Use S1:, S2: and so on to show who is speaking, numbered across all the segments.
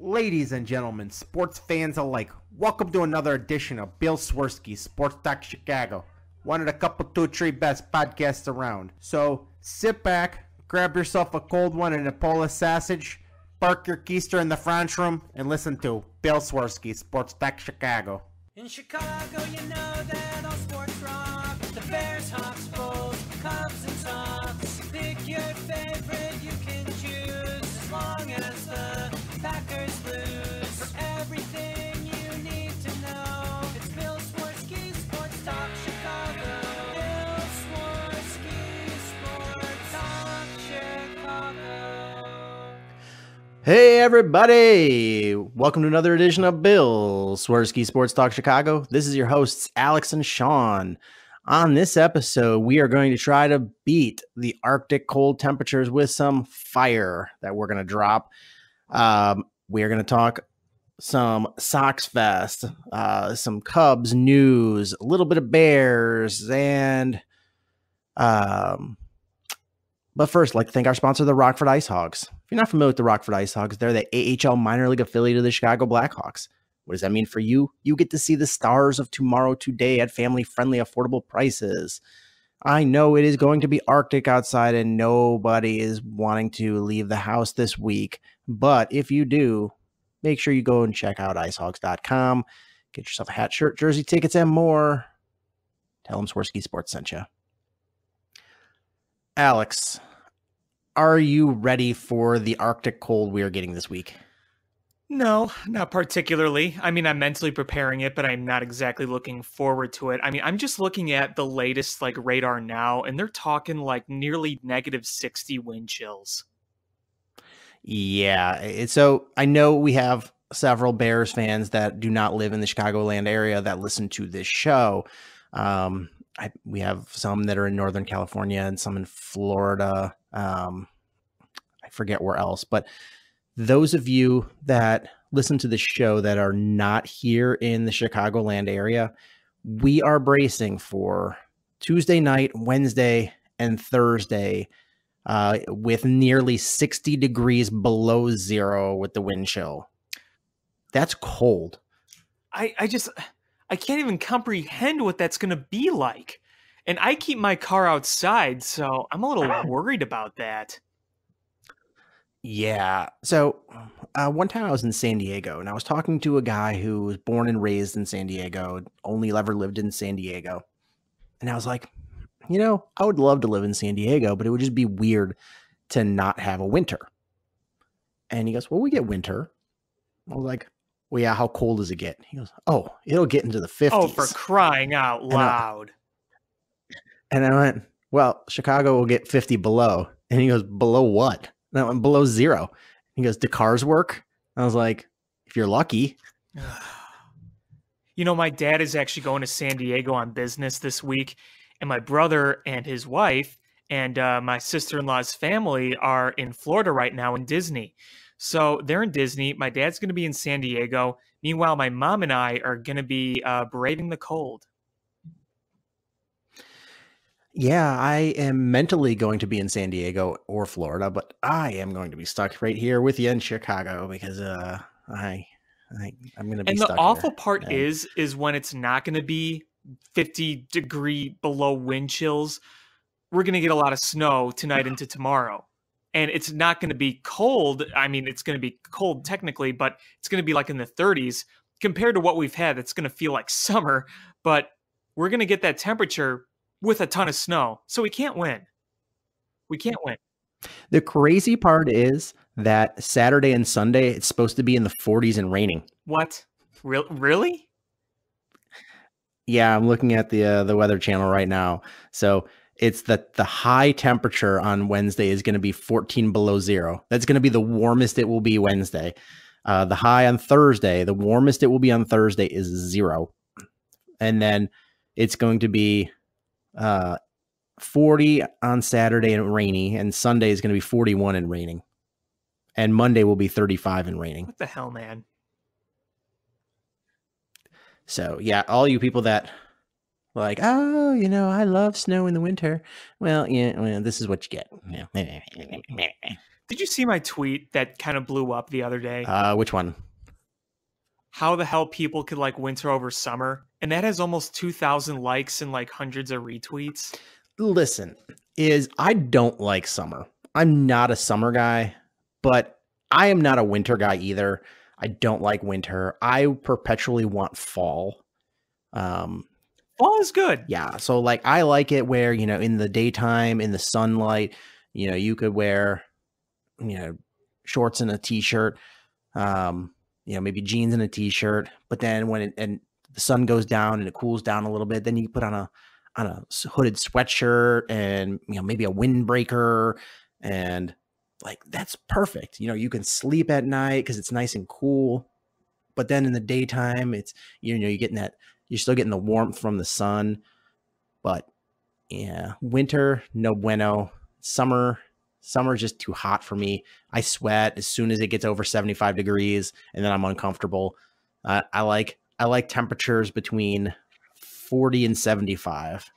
S1: Ladies and gentlemen, sports fans alike, welcome to another edition of Bill Swirsky's Sports Talk Chicago, one of the couple, two, three best podcasts around. So sit back, grab yourself a cold one and a Polish sausage, park your keister in the French room, and listen to Bill Swirsky's Sports Talk Chicago.
S2: In Chicago, you know that all sports rock. The Bears, Hawks, Bulls, Cubs, and Sox. Pick your favorite, you can choose, as long as the Packers lose. For everything you need to know, it's Bill Swirsky, Sports Talk Chicago. Bill Swirsky, Sports Talk Chicago.
S3: Hey everybody! Welcome to another edition of Bill Swirsky Sports Talk Chicago. This is your hosts Alex and Sean. On this episode, we are going to try to beat the Arctic cold temperatures with some fire that we're going to drop. We are going to talk some Sox Fest, some Cubs news, a little bit of Bears, and but first, I'd like to thank our sponsor, the Rockford Ice Hogs. If you're not familiar with the Rockford Ice Hogs, they're the AHL minor league affiliate of the Chicago Blackhawks. What does that mean for you? You get to see the stars of tomorrow today at family-friendly, affordable prices. I know it is going to be Arctic outside and nobody is wanting to leave the house this week. But if you do, make sure you go and check out icehogs.com. Get yourself a hat, shirt, jersey, tickets, and more. Tell them Swirsky Sports sent you. Alex, are you ready for the Arctic cold we are getting this week?
S4: No, not particularly. I mean, I'm mentally preparing it, but I'm not exactly looking forward to it. I mean, I'm just looking at the latest radar now, and they're talking nearly -60 wind chills.
S3: Yeah, so I know we have several Bears fans that do not live in the Chicagoland area that listen to this show. We have some that are in Northern California and some in Florida. I forget where else, but those of you that listen to the show that are not here in the Chicagoland area, we are bracing for Tuesday night, Wednesday, and Thursday with nearly 60 degrees below zero with the wind chill. That's cold.
S4: I can't even comprehend what that's going to be like. And I keep my car outside, so I'm a little worried about that.
S3: Yeah. So one time I was in San Diego and I was talking to a guy who was born and raised in San Diego, only ever lived in San Diego. And I was like, I would love to live in San Diego, but it would just be weird to not have a winter. And he goes, well, we get winter. I was like, well, yeah, how cold does it get? He goes, oh, it'll get into the 50s.
S4: Oh, for crying out loud.
S3: And I went, well, Chicago will get 50 below. And he goes, below what? And I went, below zero. He goes, do cars work? I was like, if you're lucky.
S4: My dad is actually going to San Diego on business this week. And my brother and his wife and my sister-in-law's family are in Florida right now in Disney. So they're in Disney. My dad's going to be in San Diego. Meanwhile, my mom and I are going to be braving the cold.
S3: Yeah, I am mentally going to be in San Diego or Florida, but I am going to be stuck right here with you in Chicago because I'm going to be stuck.
S4: And the awful part is when it's not going to be 50-degree below wind chills, we're going to get a lot of snow tonight into tomorrow. And it's not going to be cold. I mean, it's going to be cold technically, but it's going to be in the 30s compared to what we've had. It's going to feel like summer, but we're going to get that temperature with a ton of snow. So we can't win. We can't win.
S3: The crazy part is that Saturday and Sunday, it's supposed to be in the 40s and raining.
S4: What? Really?
S3: Yeah, I'm looking at the Weather Channel right now. So it's the high temperature on Wednesday is going to be 14 below zero. That's going to be the warmest it will be Wednesday. The high on Thursday, the warmest it will be on Thursday is 0. And then it's going to be 40 on Saturday and rainy, and Sunday is going to be 41 and raining. And Monday will be 35 and raining.
S4: What the hell, man?
S3: So, yeah, all you people that like, oh, I love snow in the winter. Well, yeah, this is what you get. Yeah.
S4: Did you see my tweet that kind of blew up the other day?
S3: Which one?
S4: How the hell people could like winter over summer? And that has almost 2,000 likes and like hundreds of retweets.
S3: Listen, I don't like summer. I'm not a summer guy, but I am not a winter guy either. I don't like winter. I perpetually want fall.
S4: Fall is good.
S3: Yeah. So like, I like it where, in the daytime, in the sunlight, you could wear, shorts and a t-shirt, maybe jeans and a t-shirt, but then when the sun goes down and it cools down a little bit, then you put on a hooded sweatshirt and, maybe a windbreaker, and like, that's perfect. You can sleep at night because it's nice and cool, but then in the daytime, it's, you're still getting the warmth from the sun. But yeah, winter, no bueno. Summer is just too hot for me. I sweat as soon as it gets over 75 degrees, and then I'm uncomfortable. I like temperatures between 40 and 75.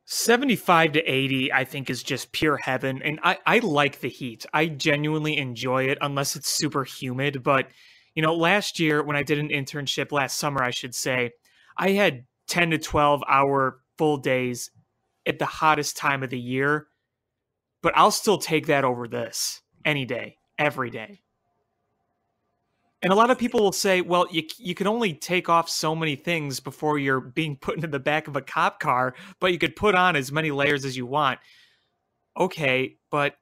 S4: 75 to 80, I think, is just pure heaven. And I like the heat. I genuinely enjoy it unless it's super humid. But, last year when I did an internship, last summer, I should say, I had 10 to 12 hour full days at the hottest time of the year. But I'll still take that over this any day, every day. And a lot of people will say, well, you can only take off so many things before you're being put into the back of a cop car, but you could put on as many layers as you want. Okay, but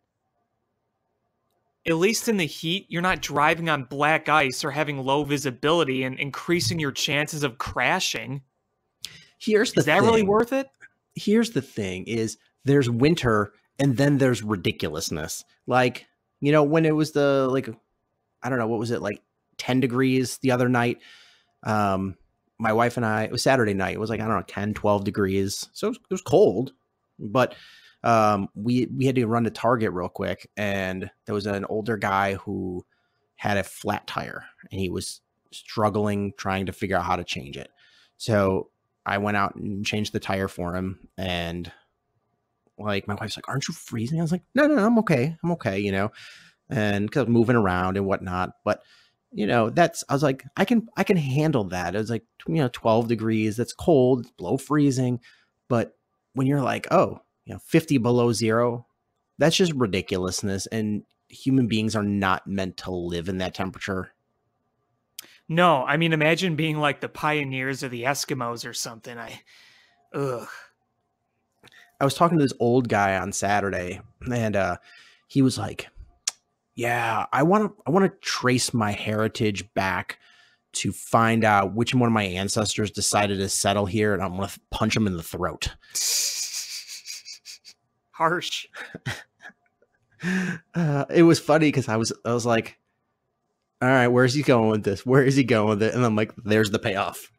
S4: at least in the heat, you're not driving on black ice or having low visibility and increasing your chances of crashing.
S3: Is
S4: that really worth it?
S3: Here's the thing is there's winter and then there's ridiculousness. Like, when it was I don't know, what was it, like 10 degrees the other night? My wife and I, it was Saturday night. It was like, I don't know, 10, 12 degrees. So it was cold, but we had to run to Target real quick, and there was an older guy who had a flat tire and he was struggling trying to figure out how to change it. So I went out and changed the tire for him, and like my wife's like, "Aren't you freezing?" I was like, No, I'm okay, and because I was moving around and whatnot. But I was like, I can handle that. It was like 12 degrees. That's cold, it's below freezing. But when you're like, 50 below zero, that's just ridiculousness. And human beings are not meant to live in that temperature.
S4: No, I mean, imagine being like the pioneers or the Eskimos or something. Ugh.
S3: I was talking to this old guy on Saturday, and he was like, yeah, I want to trace my heritage back to find out which one of my ancestors decided to settle here, and I'm going to punch him in the throat.
S4: Harsh.
S3: It was funny because I was like, all right, where's he going with this? Where is he going with it? And I'm like, there's the payoff.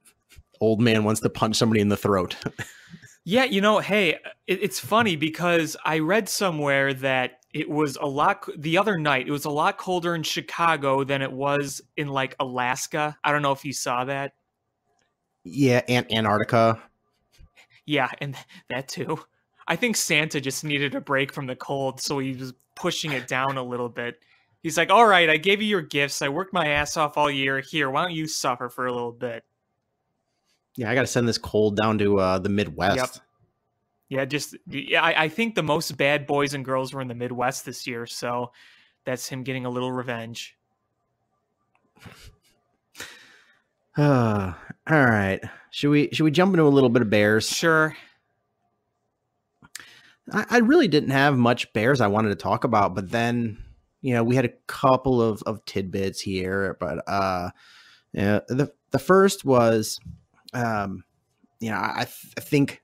S3: Old man wants to punch somebody in the throat.
S4: Yeah, hey, it's funny because I read somewhere that it was the other night, it was a lot colder in Chicago than it was in like Alaska. I don't know if you saw that.
S3: Yeah, Antarctica.
S4: Yeah, and that too. I think Santa just needed a break from the cold, so he was pushing it down a little bit. He's like, all right, I gave you your gifts. I worked my ass off all year. Here, why don't you suffer for a little bit?
S3: Yeah, I got to send this cold down to the Midwest.
S4: Yep. Yeah, I think the most bad boys and girls were in the Midwest this year, so that's him getting a little revenge.
S3: All right. Should we jump into a little bit of Bears?
S4: Sure.
S3: I really didn't have much Bears I wanted to talk about, but then, we had a couple of tidbits here, but the first was, I think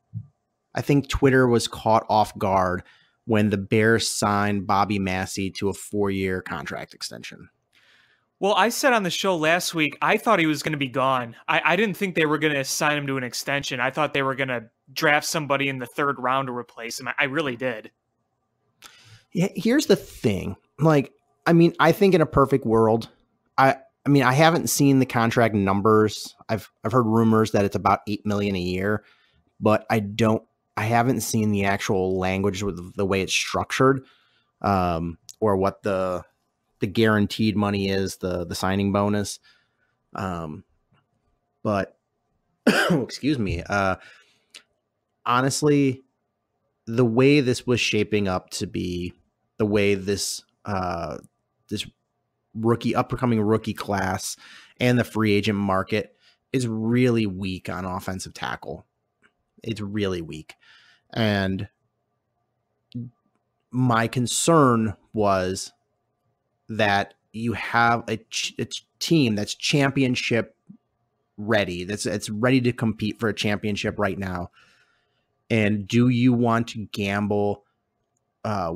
S3: Twitter was caught off guard when the Bears signed Bobby Massie to a 4-year contract extension.
S4: Well, I said on the show last week, I thought he was going to be gone. I didn't think they were going to sign him to an extension. I thought they were going to draft somebody in the 3rd round to replace him. I really did.
S3: Yeah, here's the thing. I think in a perfect world, I haven't seen the contract numbers. I've heard rumors that it's about $8 million a year, but I don't I haven't seen the actual language with the way it's structured, or what the guaranteed money is, the signing bonus. But excuse me. Honestly, the way this was shaping up to be, the way this this upcoming rookie class and the free agent market is really weak on offensive tackle. It's really weak. And my concern was that you have a team that's championship ready, that's ready to compete for a championship right now. And do you want to gamble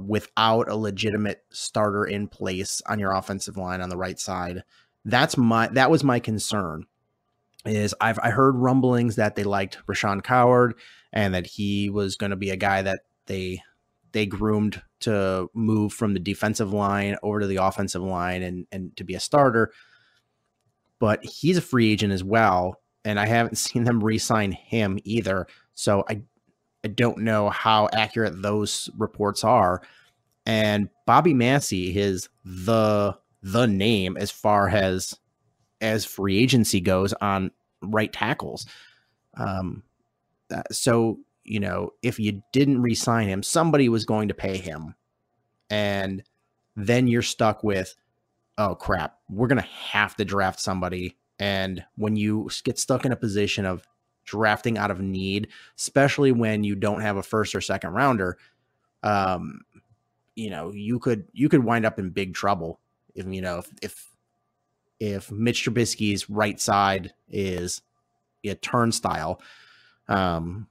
S3: without a legitimate starter in place on your offensive line on the right side? That was my concern. I heard rumblings that they liked Rashawn Coward and that he was going to be a guy that they groomed to move from the defensive line over to the offensive line and to be a starter. But he's a free agent as well, and I haven't seen them re-sign him either. So I don't know how accurate those reports are. And Bobby Massie is the name as far as free agency goes on right tackles. So, if you didn't re-sign him, somebody was going to pay him. And then you're stuck with, oh crap, we're going to have to draft somebody. And when you get stuck in a position of drafting out of need, especially when you don't have a first or second rounder, you could wind up in big trouble if Mitch Trubisky's right side is a turnstile. That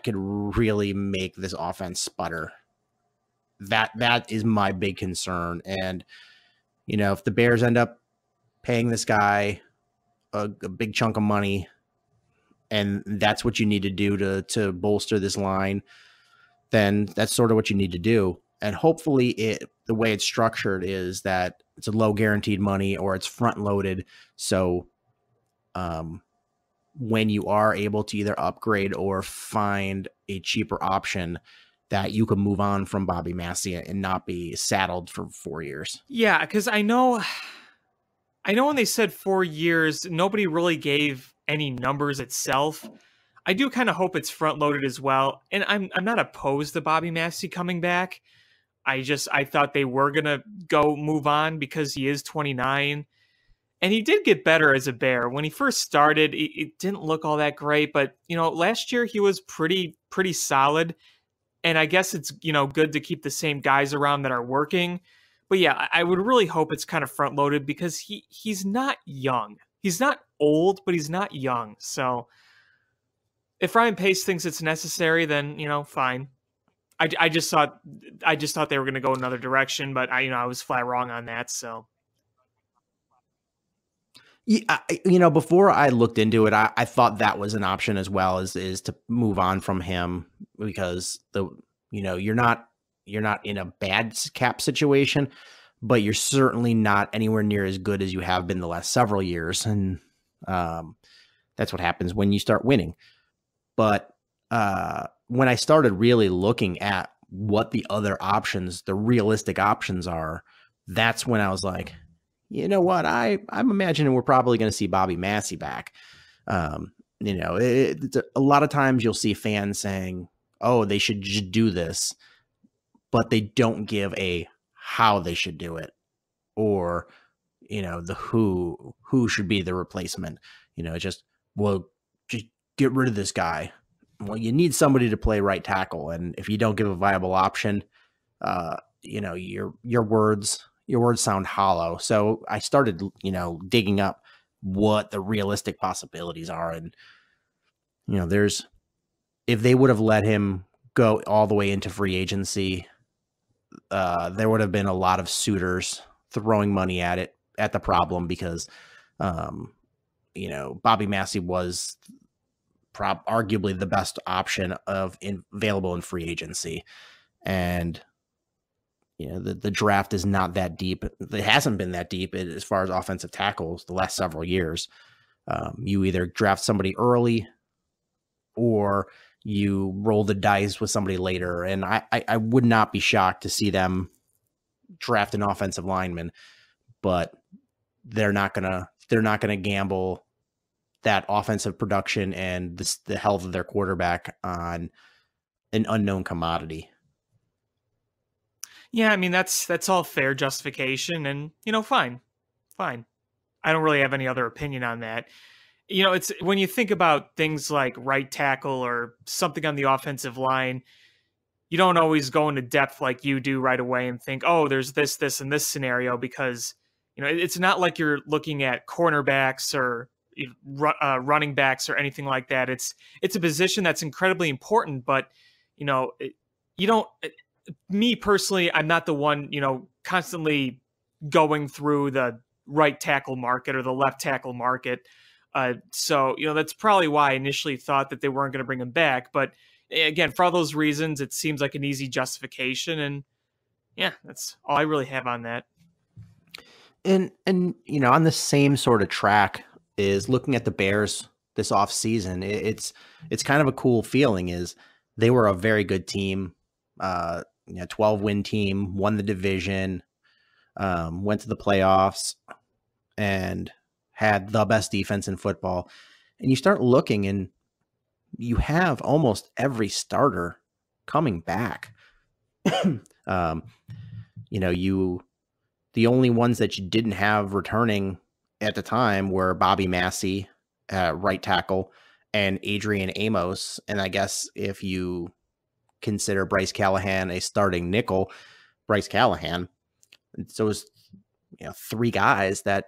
S3: could really make this offense sputter. That is my big concern. And if the Bears end up paying this guy a big chunk of money, and that's what you need to do to bolster this line, then that's sort of what you need to do. And hopefully the way it's structured is that it's a low guaranteed money or it's front loaded. So when you are able to either upgrade or find a cheaper option, that you can move on from Bobby Massie and not be saddled for 4 years.
S4: Yeah, because I know when they said 4 years, nobody really gave any numbers itself. I do kind of hope it's front loaded as well. And I'm not opposed to Bobby Massie coming back. I thought they were going to move on because he is 29. And he did get better as a Bear. When he first started, it didn't look all that great. But, last year he was pretty solid. And I guess it's, good to keep the same guys around that are working. But yeah, I would really hope it's kind of front loaded because he's not young. He's not old, but he's not young. So if Ryan Pace thinks it's necessary, then, fine. I just thought they were going to go another direction, but I was flat wrong on that. So.
S3: Yeah, before I looked into it, I thought that was an option as well, is to move on from him because you're not in a bad cap situation, but you're certainly not anywhere near as good as you have been the last several years, and that's what happens when you start winning. But when I started really looking at what the other options, the realistic options are, that's when I was like, you know what? I'm imagining we're probably going to see Bobby Massie back. A lot of times you'll see fans saying, oh, they should just do this, but they don't give a how they should do it, or, the who should be the replacement. Just get rid of this guy. Well, you need somebody to play right tackle. And if you don't give a viable option, your words sound hollow. So I started, digging up what the realistic possibilities are. And, if they would have let him go all the way into free agency, there would have been a lot of suitors throwing money at the problem because, Bobby Massie was arguably the best option available in free agency. And, the draft is not that deep. It hasn't been that deep as far as offensive tackles the last several years. You either draft somebody early or you roll the dice with somebody later. And I would not be shocked to see them draft an offensive lineman, but they're not gonna gamble that offensive production and the health of their quarterback on an unknown commodity.
S4: Yeah, I mean, that's all fair justification, and, fine. I don't really have any other opinion on that. It's when you think about things like right tackle or something on the offensive line, you don't always go into depth like you do right away and think, oh, there's this, and this scenario, because, it's not like you're looking at cornerbacks or running backs or anything like that. It's a position that's incredibly important, but, you don't, me personally, I'm not the one, constantly going through the right tackle market or the left tackle market. So, that's probably why I initially thought that they weren't going to bring him back. But again, for all those reasons, it seems like an easy justification. And yeah, that's all I really have on that.
S3: And on the same sort of track is looking at the Bears this offseason. It's kind of a cool feeling. Is they were a very good team, 12-win team, won the division, went to the playoffs, and had the best defense in football. And you start looking, and you have almost every starter coming back. The only ones that you didn't have returning at the time were Bobby Massie, right tackle, and Adrian Amos. And I guess if you consider Bryce Callahan a starting nickel, Bryce Callahan. So it was, 3 guys that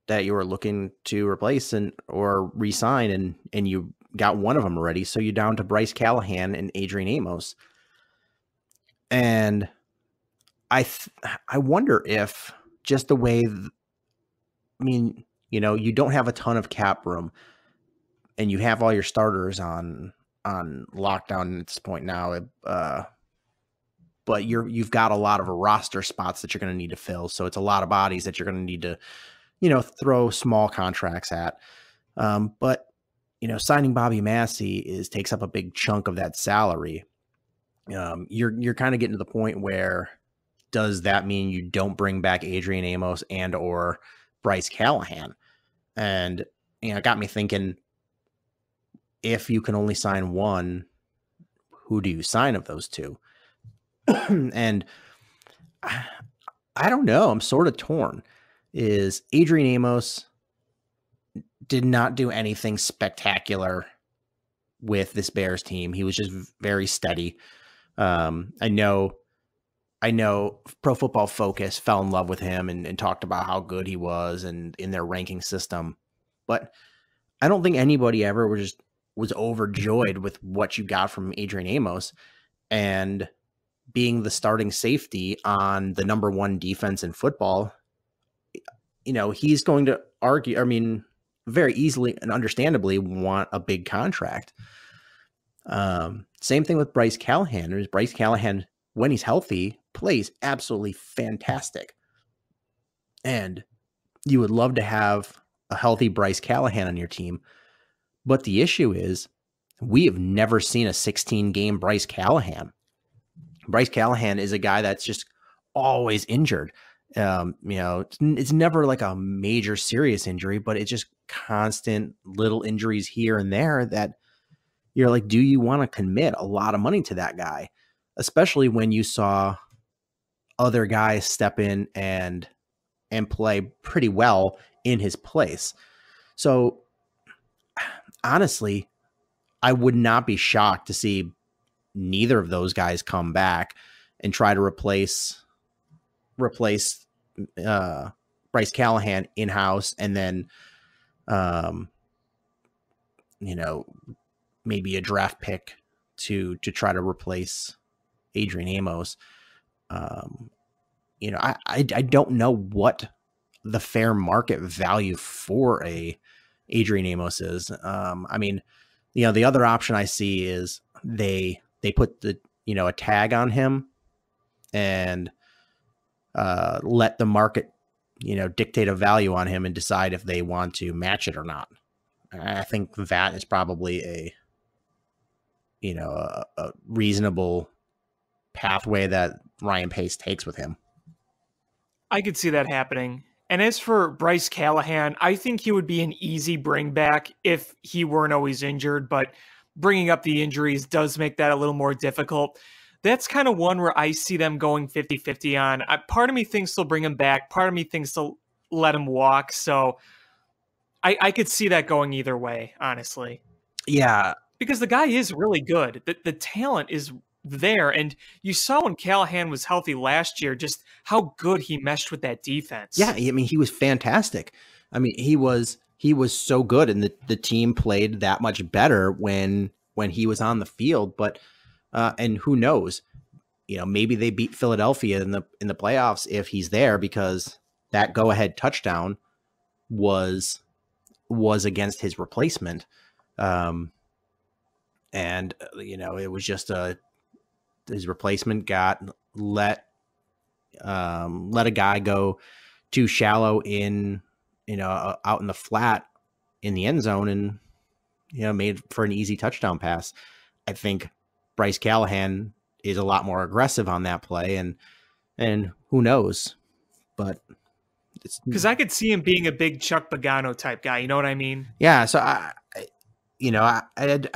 S3: you were looking to replace or re-sign, and you got one of them already. So you're down to Bryce Callahan and Adrian Amos. And I wonder if just the way, you don't have a ton of cap room, and you have all your starters on lockdown at this point now. But you've got a lot of roster spots that you're going to need to fill. So it's a lot of bodies that you're going to need to, throw small contracts at. But signing Bobby Massie takes up a big chunk of that salary. You're kind of getting to the point where, does that mean you don't bring back Adrian Amos and or Bryce Callahan? And it got me thinking, if you can only sign one, who do you sign of those two? And I don't know. I'm sort of torn. Is Adrian Amos did not do anything spectacular with this Bears team. He was just very steady. I know Pro Football Focus fell in love with him and talked about how good he was and in their ranking system. But I don't think anybody ever was overjoyed with what you got from Adrian Amos, and being the starting safety on the number 1 defense in football. He's going to argue, very easily and understandably want a big contract. Same thing with Bryce Callahan. Bryce Callahan, when he's healthy, plays absolutely fantastic. And you would love to have a healthy Bryce Callahan on your team. But the issue is, we have never seen a 16-game Bryce Callahan. Bryce Callahan is a guy that's just always injured. It's never like a major serious injury, but it's just constant little injuries here and there that you're like, do you want to commit a lot of money to that guy? Especially when you saw other guys step in and play pretty well in his place. So honestly, I would not be shocked to see neither of those guys come back and try to replace Bryce Callahan in-house, and then maybe a draft pick to try to replace Adrian Amos. I don't know what the fair market value for a Adrian Amos is. The other option I see is they put a tag on him and let the market, dictate a value on him and decide if they want to match it or not. I think that is probably a reasonable pathway that Ryan Pace takes with him.
S4: I could see that happening. And as for Bryce Callahan, I think he would be an easy bring back if he weren't always injured, but bringing up the injuries does make that a little more difficult. That's kind of one where I see them going 50-50 on. Part of me thinks they'll bring him back. Part of me thinks they'll let him walk. So I could see that going either way, honestly.
S3: Yeah.
S4: Because the guy is really good. The talent is there. And you saw when Callahan was healthy last year, just how good he meshed with that defense.
S3: Yeah, I mean, he was fantastic. I mean, he was so good, and the team played that much better when he was on the field. But and who knows, maybe they beat Philadelphia in the playoffs if he's there, because that go-ahead touchdown was against his replacement. And it was just his replacement let a guy go too shallow in, out in the flat in the end zone, and, made for an easy touchdown pass. I think Bryce Callahan is a lot more aggressive on that play, and who knows, but
S4: because I could see him being a big Chuck Pagano type guy. You know what I mean?
S3: Yeah. So I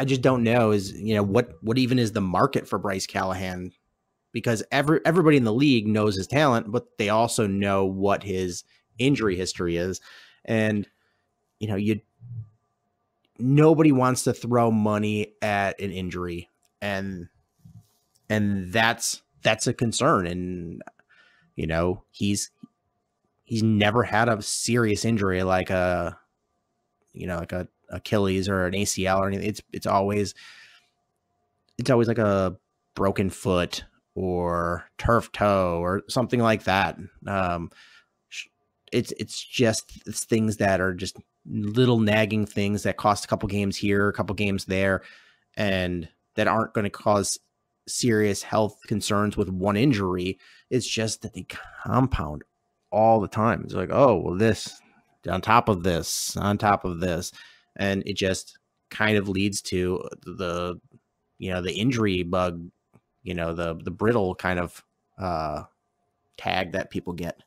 S3: just don't know what even is the market for Bryce Callahan, because everybody in the league knows his talent, but they also know what his injury history is. And, nobody wants to throw money at an injury, and that's a concern. And, he's never had a serious injury like a Achilles or an ACL or anything. It's always like a broken foot or turf toe or something like that. It's things that are just little nagging things that cost a couple games here, a couple games there, and that aren't going to cause serious health concerns with one injury. It's just that they compound all the time. It's like, oh, well, this on top of this, and it just kind of leads to the injury bug, the brittle kind of tag that people get.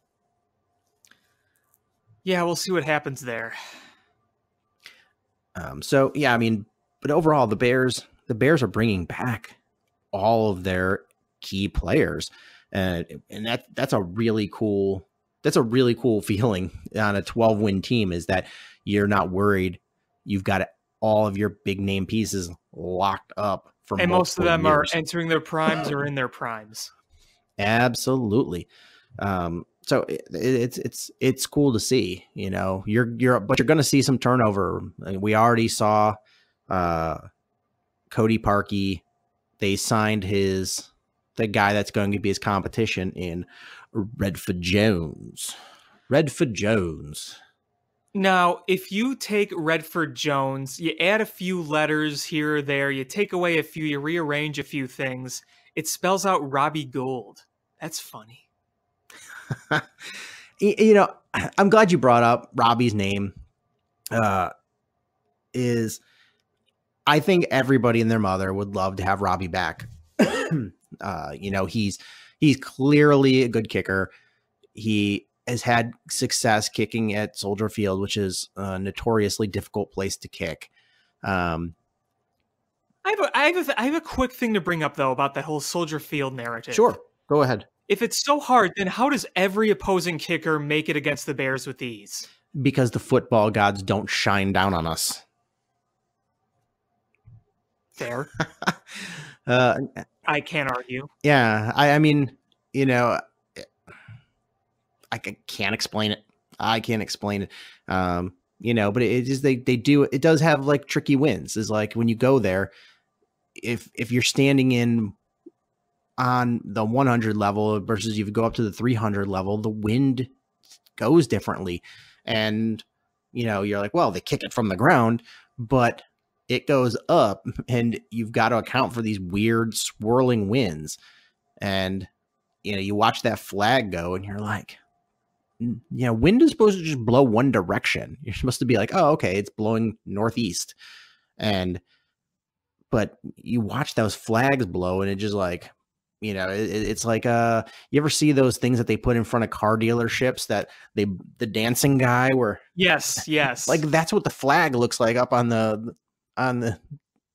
S4: Yeah, we'll see what happens there.
S3: So yeah, I mean, but overall, the Bears are bringing back all of their key players, and that's a really cool feeling on a 12-win team, is that you're not worried. You've got all of your big name pieces locked up for
S4: and most of them
S3: years.
S4: Are entering their primes or in their primes.
S3: Absolutely. So it's cool to see, but you're going to see some turnover. We already saw Cody Parkey. They signed the guy that's going to be his competition in Redford Jones.
S4: Now, if you take Redford Jones, you add a few letters here or there, you take away a few, you rearrange a few things, it spells out Robbie Gould. That's funny.
S3: I'm glad you brought up Robbie's name. I think everybody and their mother would love to have Robbie back. He's clearly a good kicker. He has had success kicking at Soldier Field, which is a notoriously difficult place to kick.
S4: I have a quick thing to bring up, though, about that whole Soldier Field narrative.
S3: Sure, go ahead.
S4: If it's so hard, then how does every opposing kicker make it against the Bears with ease?
S3: Because the football gods don't shine down on us.
S4: Fair. I can't argue.
S3: Yeah, I mean, I can't explain it. But it is it does have like tricky wins. Is like when you go there, if you're standing in on the 100 level versus you go up to the 300 level, the wind goes differently. And, you're like, well, they kick it from the ground, but it goes up, and you've got to account for these weird swirling winds. And, you watch that flag go and you're like, wind is supposed to just blow one direction. You're supposed to be like, oh, okay, it's blowing northeast. but you watch those flags blow and it just like, you know, it's like, you ever see those things that they put in front of car dealerships that the dancing guy where
S4: Yes.
S3: like that's what the flag looks like up on the,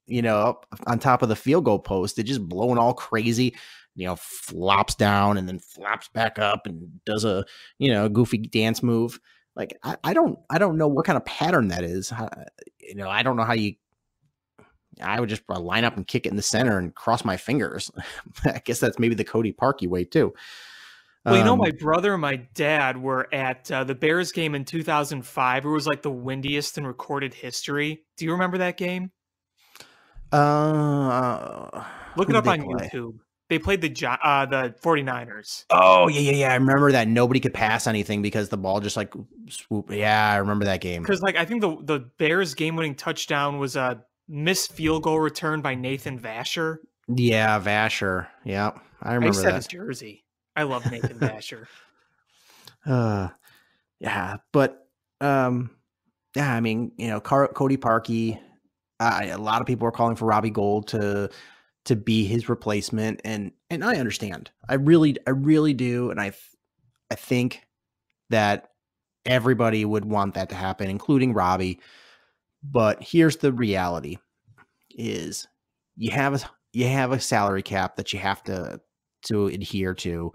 S3: you know, up on top of the field goal post. It just blowing all crazy, you know, flops down and then flops back up and does a, you know, goofy dance move. Like, I don't know what kind of pattern that is. You know, I don't know how I would just line up and kick it in the center and cross my fingers. I guess that's maybe the Cody Parkey way too.
S4: Well, you know, my brother and my dad were at the Bears game in 2005. It was like the windiest in recorded history. Do you remember that game?
S3: Look
S4: Look it up on YouTube. They played the 49ers.
S3: Oh, yeah. I remember that nobody could pass anything because the ball just like swooped. Yeah, I remember that game.
S4: Because like I think the Bears game-winning touchdown was a missed field goal return by Nathan Vasher.
S3: Yeah, Vasher. Yeah, I remember that.
S4: His jersey. I love Nathan Vasher.
S3: Yeah, but yeah, I mean, you know, Cody Parkey. A lot of people are calling for Robbie Gould to be his replacement, and I understand. I really do, and I think that everybody would want that to happen, including Robbie. But here's the reality: is you have a salary cap that you have to adhere to.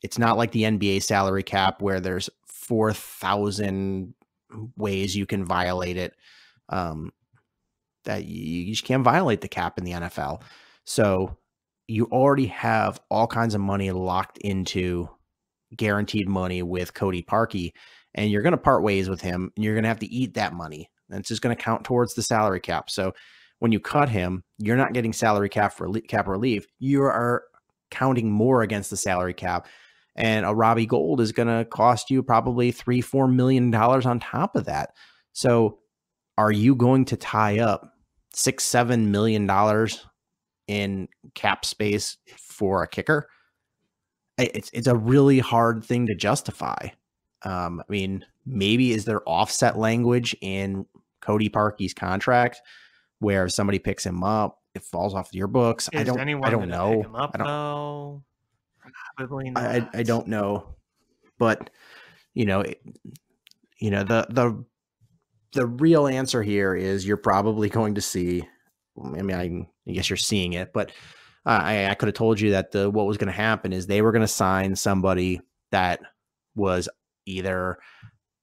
S3: It's not like the NBA salary cap where there's 4,000 ways you can violate it. That you just can't violate the cap in the NFL. So you already have all kinds of money locked into guaranteed money with Cody Parkey, and you're going to part ways with him, and you're going to have to eat that money. And it's just going to count towards the salary cap. So when you cut him, you're not getting salary cap relief. You are counting more against the salary cap. And a Robbie Gould is going to cost you probably $3-4 million on top of that. So are you going to tie up $6-7 million in cap space for a kicker? It's a really hard thing to justify. I mean, maybe is there offset language in Cody Parkey's contract where if somebody picks him up, it falls off your books? I don't know.
S4: Pick him up, though? Probably not.
S3: I don't know, but you know, the real answer here is you're probably going to see. I mean, I guess you're seeing it, but I could have told you that what was going to happen is they were going to sign somebody that was either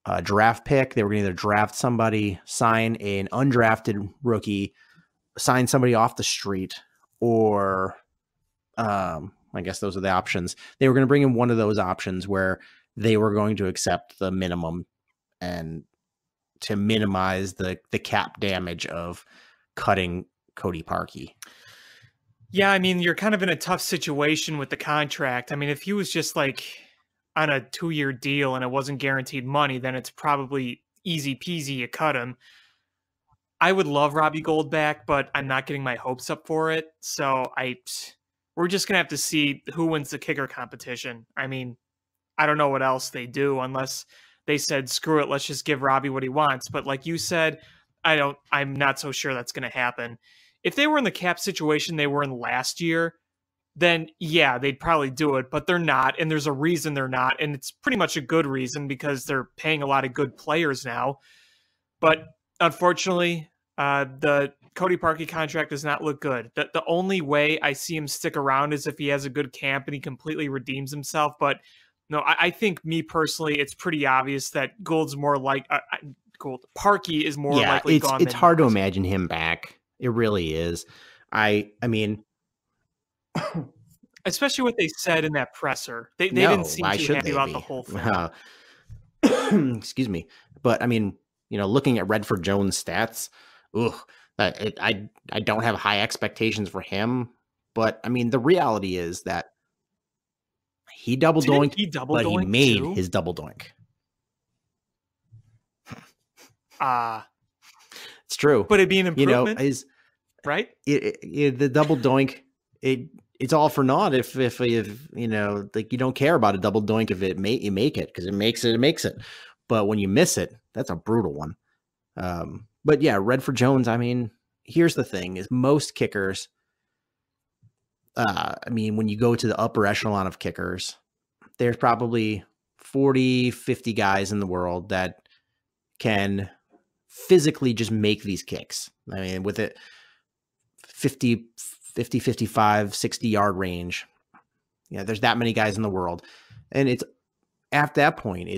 S3: a draft pick. They were going to either draft somebody, sign an undrafted rookie, sign somebody off the street, or I guess those are the options. They were going to bring in one of those options where they were going to accept the minimum and to minimize the cap damage of cutting Cody Parkey.
S4: Yeah, I mean, you're kind of in a tough situation with the contract. I mean, if he was just like on a 2-year deal and it wasn't guaranteed money, then it's probably easy peasy, you cut him. I would love Robbie Gould back, but I'm not getting my hopes up for it. So we're just going to have to see who wins the kicker competition. I mean, I don't know what else they do unless they said, screw it, let's just give Robbie what he wants. But like you said, I'm not so sure that's going to happen. If they were in the cap situation they were in last year, then yeah, they'd probably do it, but they're not. And there's a reason they're not. And it's pretty much a good reason because they're paying a lot of good players now. But unfortunately, the Cody Parkey contract does not look good. The only way I see him stick around is if he has a good camp and he completely redeems himself. But no, I think me personally, it's pretty obvious that Gould's more like Parkey is more likely gone.
S3: It's hard to imagine him back. It really is. I mean,
S4: especially what they said in that presser. They didn't seem too happy about the whole thing.
S3: Excuse me. But I mean, you know, looking at Redford Jones' stats, I don't have high expectations for him. But I mean, the reality is that he double doinked, but he made his double doink. It's true,
S4: but it'd be an improvement, right?
S3: The double doink, it's all for naught if you know, like, you don't care about a double doink if you make it, because it makes it. But when you miss it, that's a brutal one. But yeah, Redford Jones, I mean, here's the thing: is most kickers. I mean, when you go to the upper echelon of kickers, there's probably 40, 50 guys in the world that can physically just make these kicks. I mean, with it 50, 55, 60 yard range. Yeah, there's that many guys in the world. And it's at that point,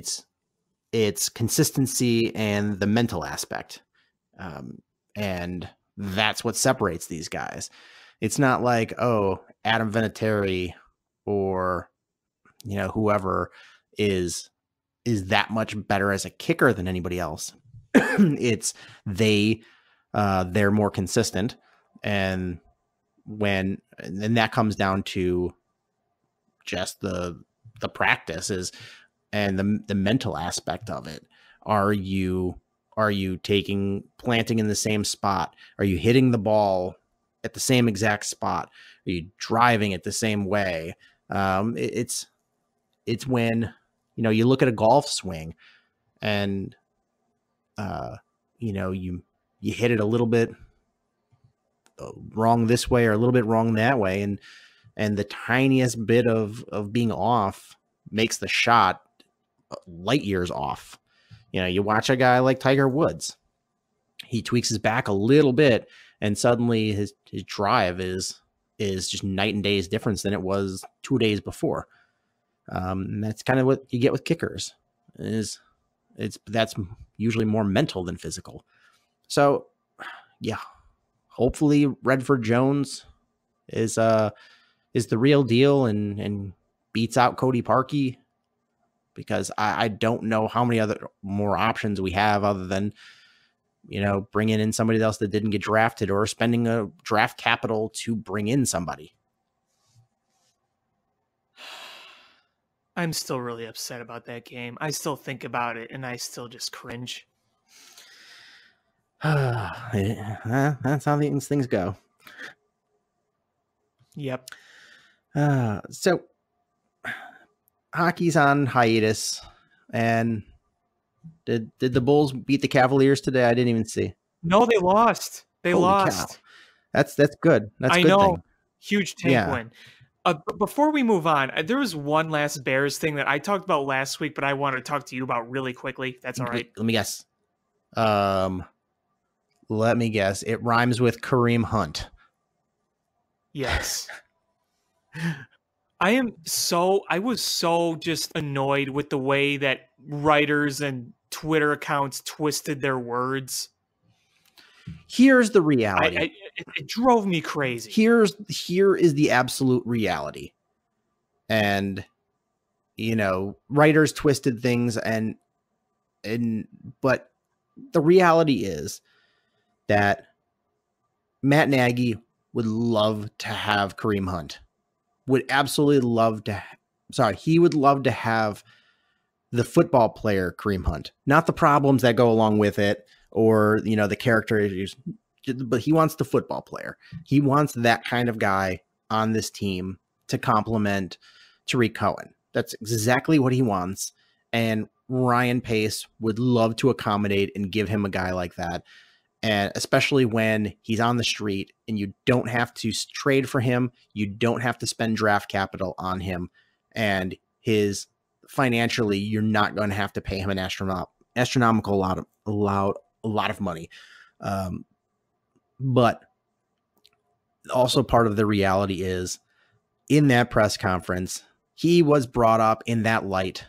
S3: it's consistency and the mental aspect. And that's what separates these guys. It's not like, oh, Adam Vinatieri or, whoever is that much better as a kicker than anybody else. It's they're more consistent. And that comes down to just the practices and the mental aspect of it. Are you planting in the same spot? Are you hitting the ball at the same exact spot? Are you driving it the same way? It's when, you look at a golf swing and, you hit it a little bit wrong this way or a little bit wrong that way. And the tiniest bit of being off makes the shot light years off. You watch a guy like Tiger Woods, he tweaks his back a little bit and suddenly his drive is just night and days difference than it was 2 days before. And that's kind of what you get with kickers that's usually more mental than physical. So yeah, hopefully Redford Jones is the real deal and beats out Cody Parkey, because I don't know how many other more options we have other than, bringing in somebody else that didn't get drafted or spending a draft capital to bring in somebody.
S4: I'm still really upset about that game. I still think about it and I still just cringe.
S3: That's how these things go.
S4: Yep.
S3: So hockey's on hiatus, and did the Bulls beat the Cavaliers today? I didn't even see.
S4: No, they lost. They
S3: Holy
S4: lost.
S3: Cow. That's good. That's a
S4: I
S3: good
S4: know.
S3: thing.
S4: Huge tank win. But before we move on, there was one last Bears thing that I talked about last week, but I wanted to talk to you about really quickly. That's all right.
S3: Let me guess. It rhymes with Kareem Hunt.
S4: Yes. I was so just annoyed with the way that writers and Twitter accounts twisted their words.
S3: Here's the reality.
S4: It drove me crazy.
S3: Here is the absolute reality. And, writers twisted things but the reality is that Matt Nagy would love to have Kareem Hunt. Would absolutely love to. He would love to have the football player Kareem Hunt, not the problems that go along with it or, the character issues, but he wants the football player. He wants that kind of guy on this team to complement Tariq Cohen. That's exactly what he wants. And Ryan Pace would love to accommodate and give him a guy like that. And especially when he's on the street and you don't have to trade for him, you don't have to spend draft capital on him, and financially, you're not going to have to pay him an astronomical lot of money. But also part of the reality is, in that press conference, he was brought up in that light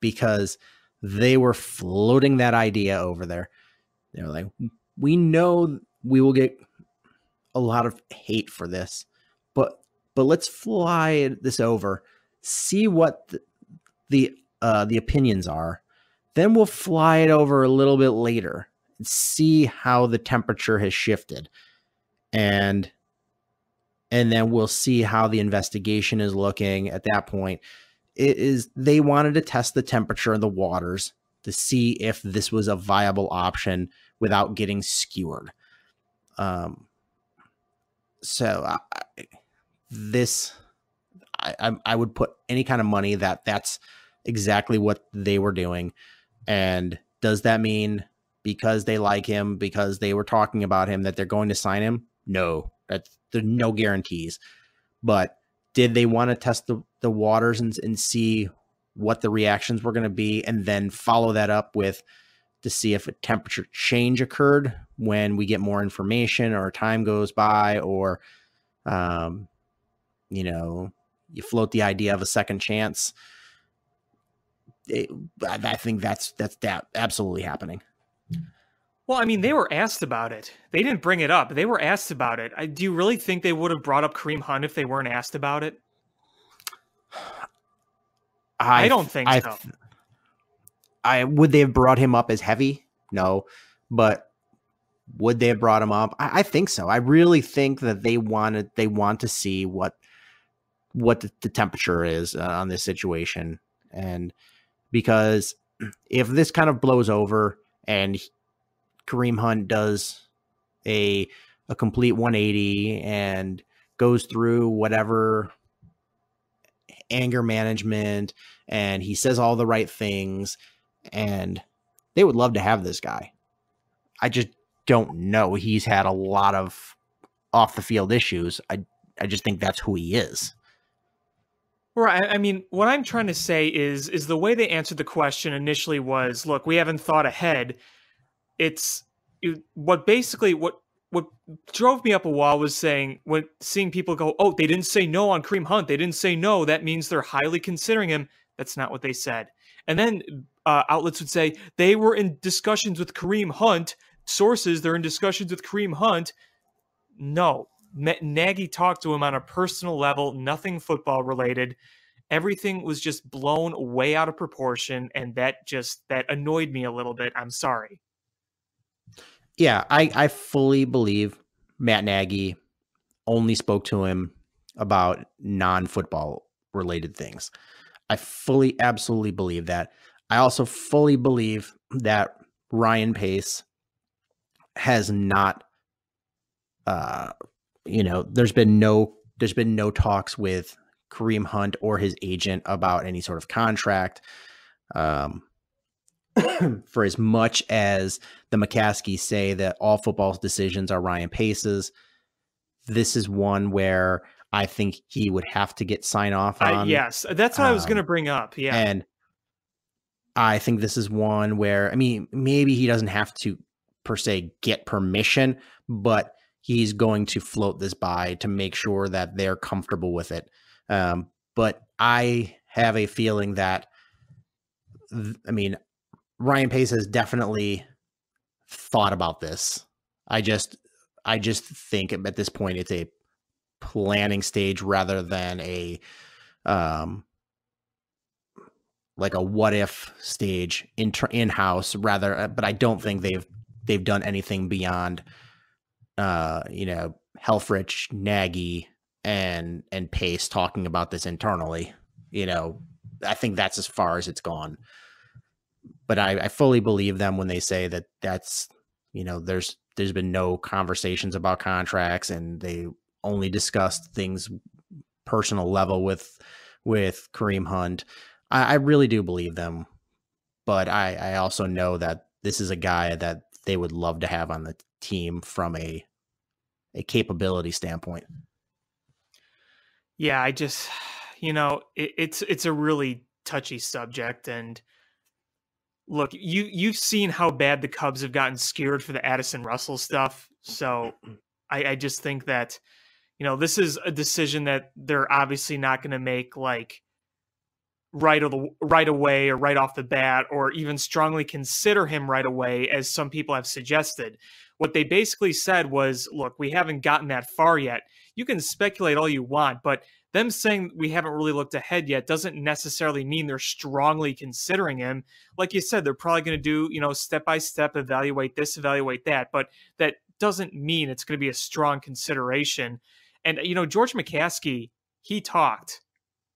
S3: because they were floating that idea over there. They were like, we know we will get a lot of hate for this, but let's fly this over, see what the opinions are. Then we'll fly it over a little bit later and see how the temperature has shifted. And then we'll see how the investigation is looking at that point. They wanted to test the temperature of the waters to see if this was a viable option without getting skewered. I would put any kind of money that that's exactly what they were doing. And does that mean because they like him, because they were talking about him, that they're going to sign him? No, there's no guarantees. But did they want to test the waters and see what the reactions were going to be, and then follow that up with to see if a temperature change occurred when we get more information or time goes by, or, you know, you float the idea of a second chance. I think that's absolutely happening.
S4: Well, I mean, they were asked about it. They didn't bring it up. They were asked about it. Do you really think they would have brought up Kareem Hunt if they weren't asked about it? I don't think so.
S3: Would they have brought him up as heavy? No, but would they have brought him up? I think so. I really think that they want to see what the temperature is on this situation, and because if this kind of blows over and Kareem Hunt does a complete 180 and goes through whatever anger management and he says all the right things, and they would love to have this guy. I just don't know. He's had a lot of off the field issues. I just think that's who he is.
S4: Right. I mean, what I'm trying to say is the way they answered the question initially was, look, we haven't thought ahead. What drove me up a wall was seeing people go, oh, they didn't say no on Kareem Hunt. They didn't say no. That means they're highly considering him. That's not what they said. And then outlets would say they were in discussions with Kareem Hunt. Sources, they're in discussions with Kareem Hunt. No, Nagy talked to him on a personal level, nothing football related. Everything was just blown way out of proportion, and that annoyed me a little bit. I'm sorry.
S3: Yeah, I fully believe Matt Nagy only spoke to him about non-football related things. I fully, absolutely believe that. I also fully believe that Ryan Pace has not, there's been no talks with Kareem Hunt or his agent about any sort of contract. For as much as the McCaskies say that all football decisions are Ryan Pace's, this is one where I think he would have to get sign off on.
S4: Yes, that's what I was going to bring up. Yeah.
S3: And I think this is one where, I mean, maybe he doesn't have to per se get permission, but he's going to float this by to make sure that they're comfortable with it. But I have a feeling that, Ryan Pace has definitely thought about this. I just think at this point it's a planning stage rather than a like a what if stage in-house rather. But I don't think they've done anything beyond Helfrich, Nagy, and Pace talking about this internally. I think that's as far as it's gone. But I fully believe them when they say that that's, there's been no conversations about contracts, and they only discussed things personal level with Kareem Hunt. I really do believe them, but I also know that this is a guy that they would love to have on the team from a capability standpoint.
S4: Yeah, I just, it's a really touchy subject, and look, you've seen how bad the Cubs have gotten scared for the Addison Russell stuff. So I just think that, this is a decision that they're obviously not going to make like right away or right off the bat, or even strongly consider him right away, as some people have suggested. What they basically said was, look, we haven't gotten that far yet. You can speculate all you want, but them saying we haven't really looked ahead yet doesn't necessarily mean they're strongly considering him. Like you said, they're probably going to do, step by step, evaluate this, evaluate that, but that doesn't mean it's going to be a strong consideration. And, George McCaskey, he talked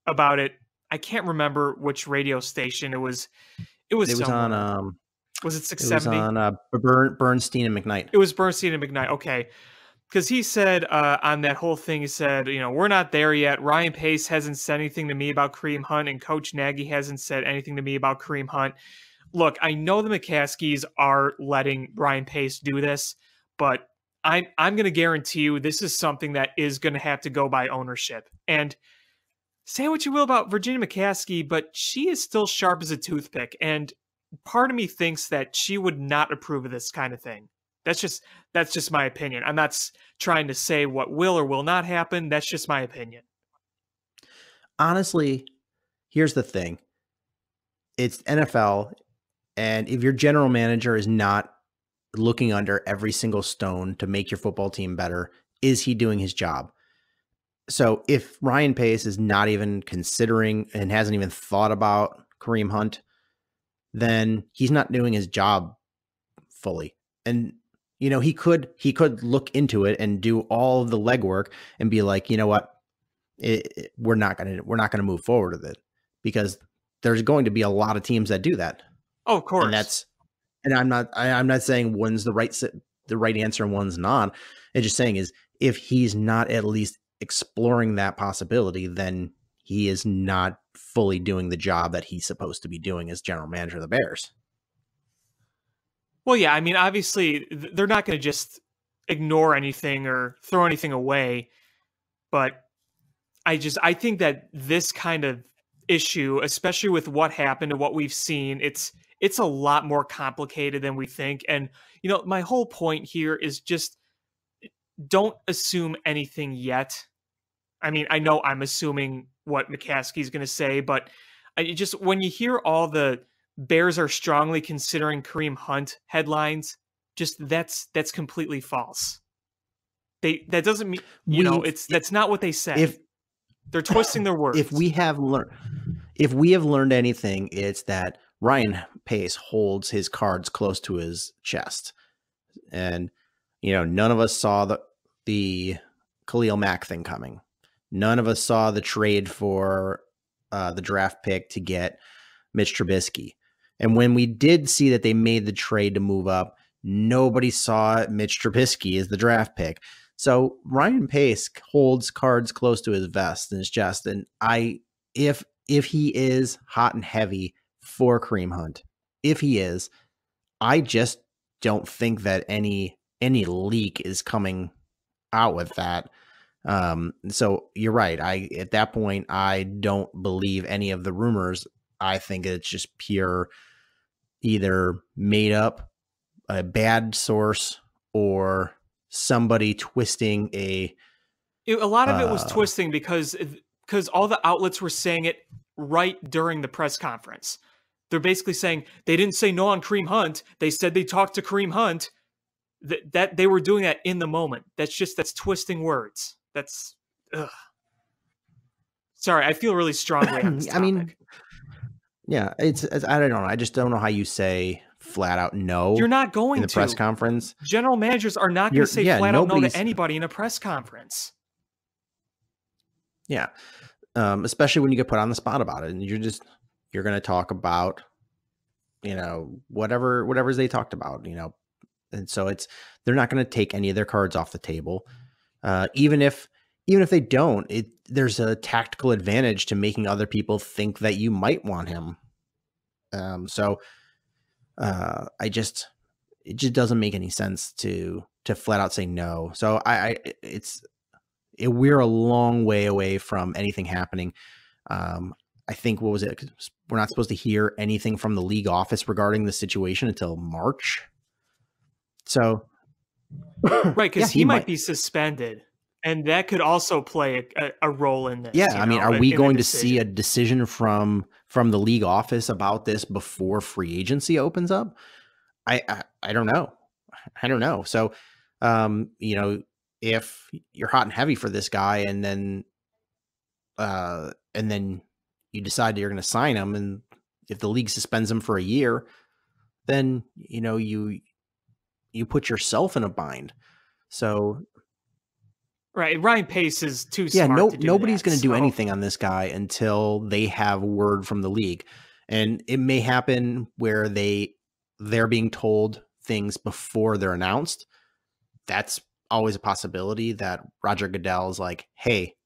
S4: about it. I can't remember which radio station it was. It was on, was it 670?
S3: It was on Bernstein and McKnight.
S4: It was Bernstein and McKnight. Okay. Because he said on that whole thing, he said, we're not there yet. Ryan Pace hasn't said anything to me about Kareem Hunt, and Coach Nagy hasn't said anything to me about Kareem Hunt. look, I know the McCaskies are letting Ryan Pace do this, but I'm going to guarantee you this is something that is going to have to go by ownership. And say what you will about Virginia McCaskey, but she is still sharp as a toothpick. And part of me thinks that she would not approve of this kind of thing. That's just my opinion. I'm not trying to say what will or will not happen. That's just my opinion.
S3: Honestly, here's the thing. It's NFL, and if your general manager is not looking under every single stone to make your football team better, is he doing his job? So if Ryan Pace is not even considering and hasn't even thought about Kareem Hunt, then he's not doing his job fully. And you know, he could look into it and do all of the legwork and be like, you know what, we're not gonna move forward with it, because there's going to be a lot of teams that do that.
S4: Oh, of course.
S3: And I'm not saying one's the right answer and one's not. I'm just saying is if he's not at least exploring that possibility, then he is not fully doing the job that he's supposed to be doing as general manager of the Bears.
S4: Well, yeah, I mean, obviously, they're not going to just ignore anything or throw anything away. But I think that this kind of issue, especially with what happened and what we've seen, it's a lot more complicated than we think. And, you know, my whole point here is just don't assume anything yet. I mean, I know I'm assuming what McCaskey's going to say, but when you hear all the Bears are strongly considering Kareem Hunt headlines, just that's completely false. That doesn't mean, that's not what they said. They're twisting their words.
S3: If we have learned anything, it's that Ryan Pace holds his cards close to his chest. And, you know, none of us saw the Khalil Mack thing coming. None of us saw the trade for the draft pick to get Mitch Trubisky. And when we did see that they made the trade to move up, nobody saw Mitch Trubisky as the draft pick. So Ryan Pace holds cards close to his vest and his chest. And if he is hot and heavy for Kareem Hunt, if he is, I just don't think that any leak is coming out with that. So you're right. At that point, I don't believe any of the rumors. I think it's just pure, either made up, a bad source, or somebody twisting a
S4: lot of it was twisting because all the outlets were saying it right during the press conference. They're basically saying they didn't say no on Kareem Hunt. They said they talked to Kareem Hunt. That they were doing that in the moment. That's twisting words. That's sorry. I feel really strongly on this topic.
S3: I mean, yeah, it's I don't know. I just don't know how you say flat out no.
S4: You're not going
S3: in the press conference.
S4: General managers are not going to say flat out no to anybody in a press conference.
S3: Yeah, especially when you get put on the spot about it, and you're going to talk about, you know, whatever they talked about, you know, and so they're not going to take any of their cards off the table, even if they don't. There's a tactical advantage to making other people think that you might want him. It just doesn't make any sense to flat out say no. So we're a long way away from anything happening. I think, what was it? We're not supposed to hear anything from the league office regarding the situation until March. So,
S4: right, because he might be suspended. And that could also play a role in this.
S3: Yeah, I mean, are we going to see a decision from the league office about this before free agency opens up? I don't know. I don't know. So, you know, if you're hot and heavy for this guy, and then you decide that you're going to sign him, and if the league suspends him for a year, then you know you put yourself in a bind. So.
S4: Right, Ryan Pace is too smart.
S3: Nobody's going to do anything on this guy until they have word from the league, and it may happen where they're being told things before they're announced. That's always a possibility. That Roger Goodell's like, hey,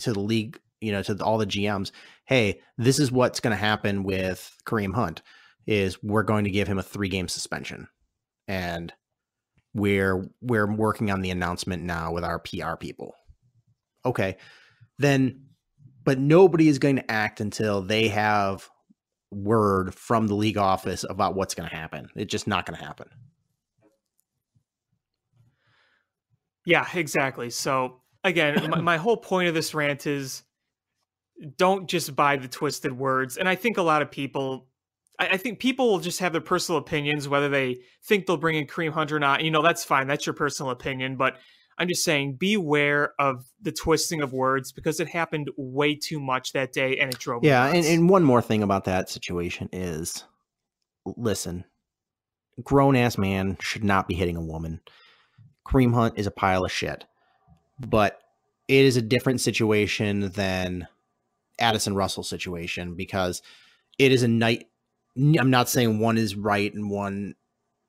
S3: to the league, you know, to all the GMs, hey, this is what's going to happen with Kareem Hunt. is we're going to give him a 3-game suspension. And we're working on the announcement now with our PR people. Okay, then, but nobody is going to act until they have word from the league office about what's going to happen. It's just not going to happen.
S4: Yeah, exactly. So again, my whole point of this rant is don't just buy the twisted words. And I think a lot of people, I think people will just have their personal opinions, whether they think they'll bring in Kareem Hunt or not. That's fine. That's your personal opinion. But I'm just saying, beware of the twisting of words, because it happened way too much that day and it drove me nuts.
S3: And one more thing about that situation is, listen, grown-ass man should not be hitting a woman. Kareem Hunt is a pile of shit. But it is a different situation than Addison Russell's situation, because it is a night. I'm not saying one is right and one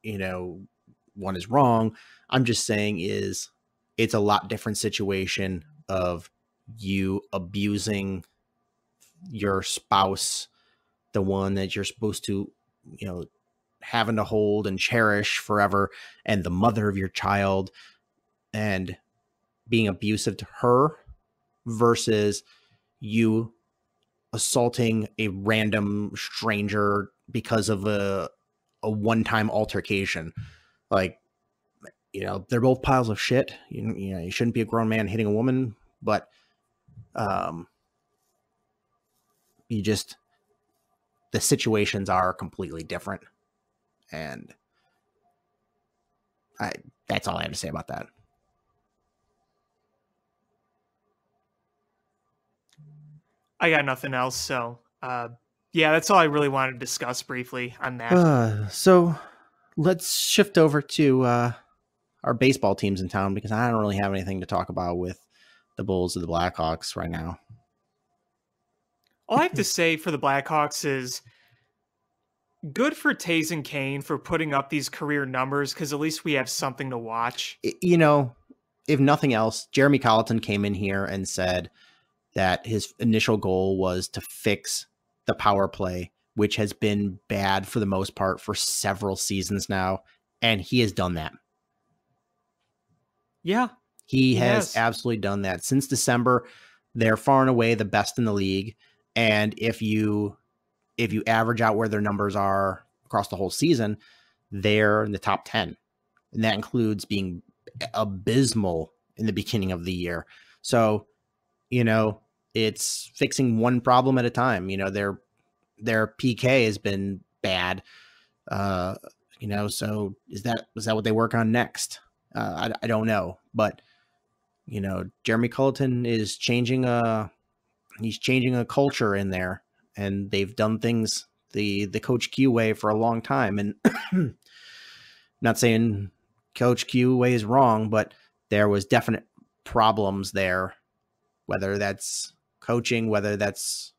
S3: is wrong. I'm just saying it's a lot different situation of you abusing your spouse, the one that you're supposed to, having to hold and cherish forever, and the mother of your child, and being abusive to her, versus you assaulting a random stranger because of a one-time altercation. Like, they're both piles of shit. You shouldn't be a grown man hitting a woman, but the situations are completely different. And that's all I have to say about that.
S4: I got nothing else. So, yeah, that's all I really wanted to discuss briefly on that.
S3: So let's shift over to our baseball teams in town, because I don't really have anything to talk about with the Bulls or the Blackhawks right now.
S4: All I have to say for the Blackhawks is good for Taze and Kane for putting up these career numbers, because at least we have something to watch.
S3: If nothing else, Jeremy Colleton came in here and said that his initial goal was to fix the power play, which has been bad for the most part for several seasons now, and he has done that.
S4: Yeah.
S3: He has absolutely done that. Since December, they're far and away the best in the league. And if you average out where their numbers are across the whole season, they're in the top 10. And that includes being abysmal in the beginning of the year. So, it's fixing one problem at a time. Their PK has been bad. So was that what they work on next? I don't know, but Jeremy Colleton is changing a culture in there, and they've done things the Coach Q way for a long time. And not saying Coach Q way is wrong, but there was definite problems there, whether that's coaching, whether that's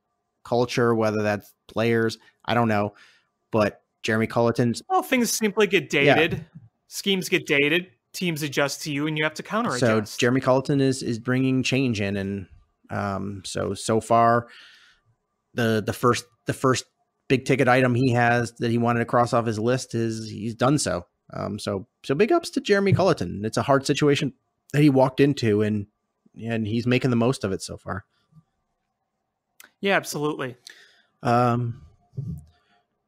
S3: culture, whether that's players, I don't know. But Jeremy Colleton's...
S4: Well, things simply get dated. Yeah. Schemes get dated. Teams adjust to you, and you have to counter adjust.
S3: So Jeremy Colleton is bringing change in, and so far, the first big ticket item he has that he wanted to cross off his list is he's done so. So big ups to Jeremy Colleton. It's a hard situation that he walked into, and he's making the most of it so far.
S4: Yeah, absolutely.
S3: You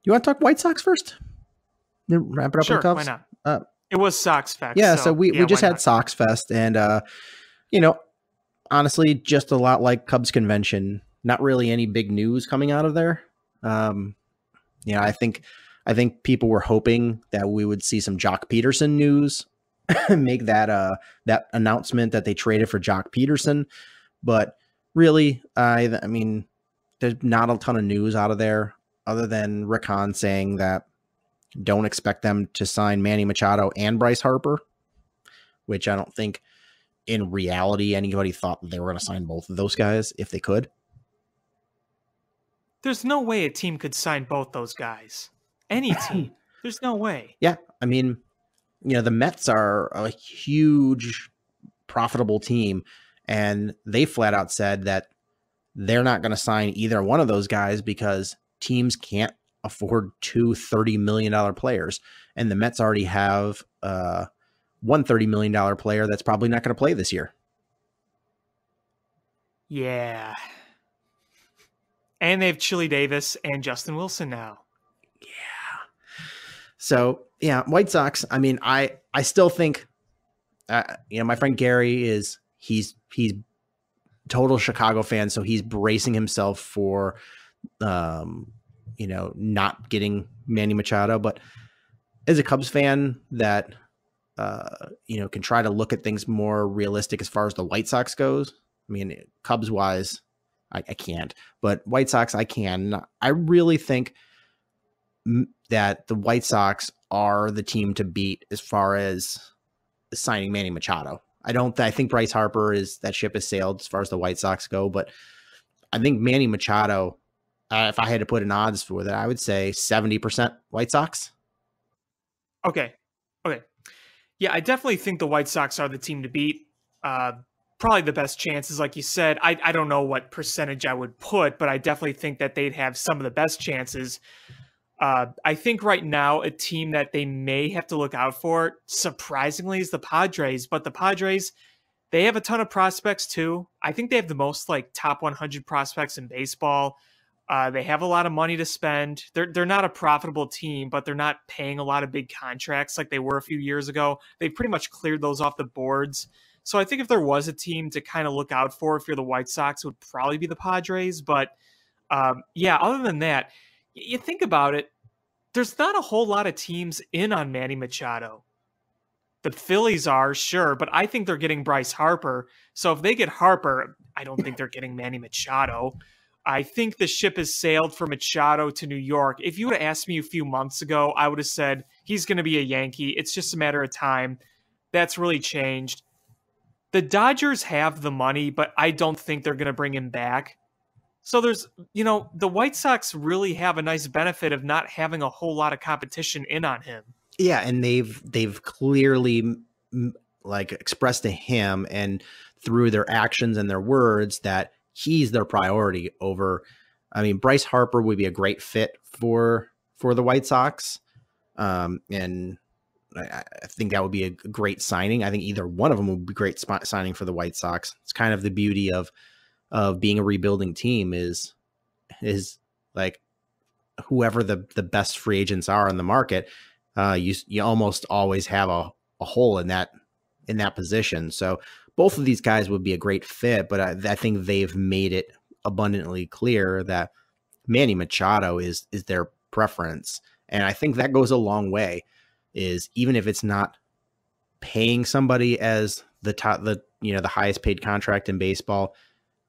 S3: want to talk White Sox first? Then wrap it up.
S4: Sure,
S3: with Cubs?
S4: Why not? It was Sox Fest.
S3: Yeah, so we just had Sox Fest, and honestly, just a lot like Cubs convention. Not really any big news coming out of there. I think people were hoping that we would see some Jock Pederson news, make that announcement that they traded for Jock Pederson, but really, I mean, there's not a ton of news out of there other than Rick Hahn saying that don't expect them to sign Manny Machado and Bryce Harper, which I don't think in reality anybody thought they were going to sign both of those guys if they could.
S4: There's no way a team could sign both those guys. Any team. There's no way.
S3: Yeah. I mean, the Mets are a huge, profitable team, and they flat out said that they're not going to sign either one of those guys because teams can't afford two $30 million players. And the Mets already have one $30 million player that's probably not going to play this year.
S4: Yeah. And they have Chili Davis and Justin Wilson now.
S3: Yeah. So, yeah, White Sox, I mean, I still think, my friend Gary he's total Chicago fan. So he's bracing himself for, not getting Manny Machado, but as a Cubs fan that, can try to look at things more realistic as far as the White Sox goes. I mean, Cubs wise, I can't, but White Sox, I can. I really think that the White Sox are the team to beat as far as signing Manny Machado. I think Bryce Harper that ship has sailed as far as the White Sox go, but I think Manny Machado, if I had to put an odds for that, I would say 70% White Sox.
S4: Okay. Yeah, I definitely think the White Sox are the team to beat. Probably the best chances, like you said. I don't know what percentage I would put, but I definitely think that they'd have some of the best chances. I think right now a team that they may have to look out for, surprisingly, is the Padres. But the Padres, they have a ton of prospects too. I think they have the most top 100 prospects in baseball. They have a lot of money to spend. They're not a profitable team, but they're not paying a lot of big contracts like they were a few years ago. They pretty much cleared those off the boards. So I think if there was a team to kind of look out for, if you're the White Sox, it would probably be the Padres. But other than that, you think about it, there's not a whole lot of teams in on Manny Machado. The Phillies are, sure, but I think they're getting Bryce Harper. So if they get Harper, I don't think they're getting Manny Machado. I think the ship has sailed for Machado to New York. If you would have asked me a few months ago, I would have said he's going to be a Yankee. It's just a matter of time. That's really changed. The Dodgers have the money, but I don't think they're going to bring him back. So there's, the White Sox really have a nice benefit of not having a whole lot of competition in on him.
S3: Yeah, and they've clearly expressed to him and through their actions and their words that he's their priority over. I mean, Bryce Harper would be a great fit for the White Sox, and I think that would be a great signing. I think either one of them would be great signing for the White Sox. It's kind of the beauty of being a rebuilding team is like whoever the best free agents are in the market, you almost always have a hole in that position. So both of these guys would be a great fit, but I think they've made it abundantly clear that Manny Machado is their preference. And I think that goes a long way, is even if it's not paying somebody as the highest paid contract in baseball,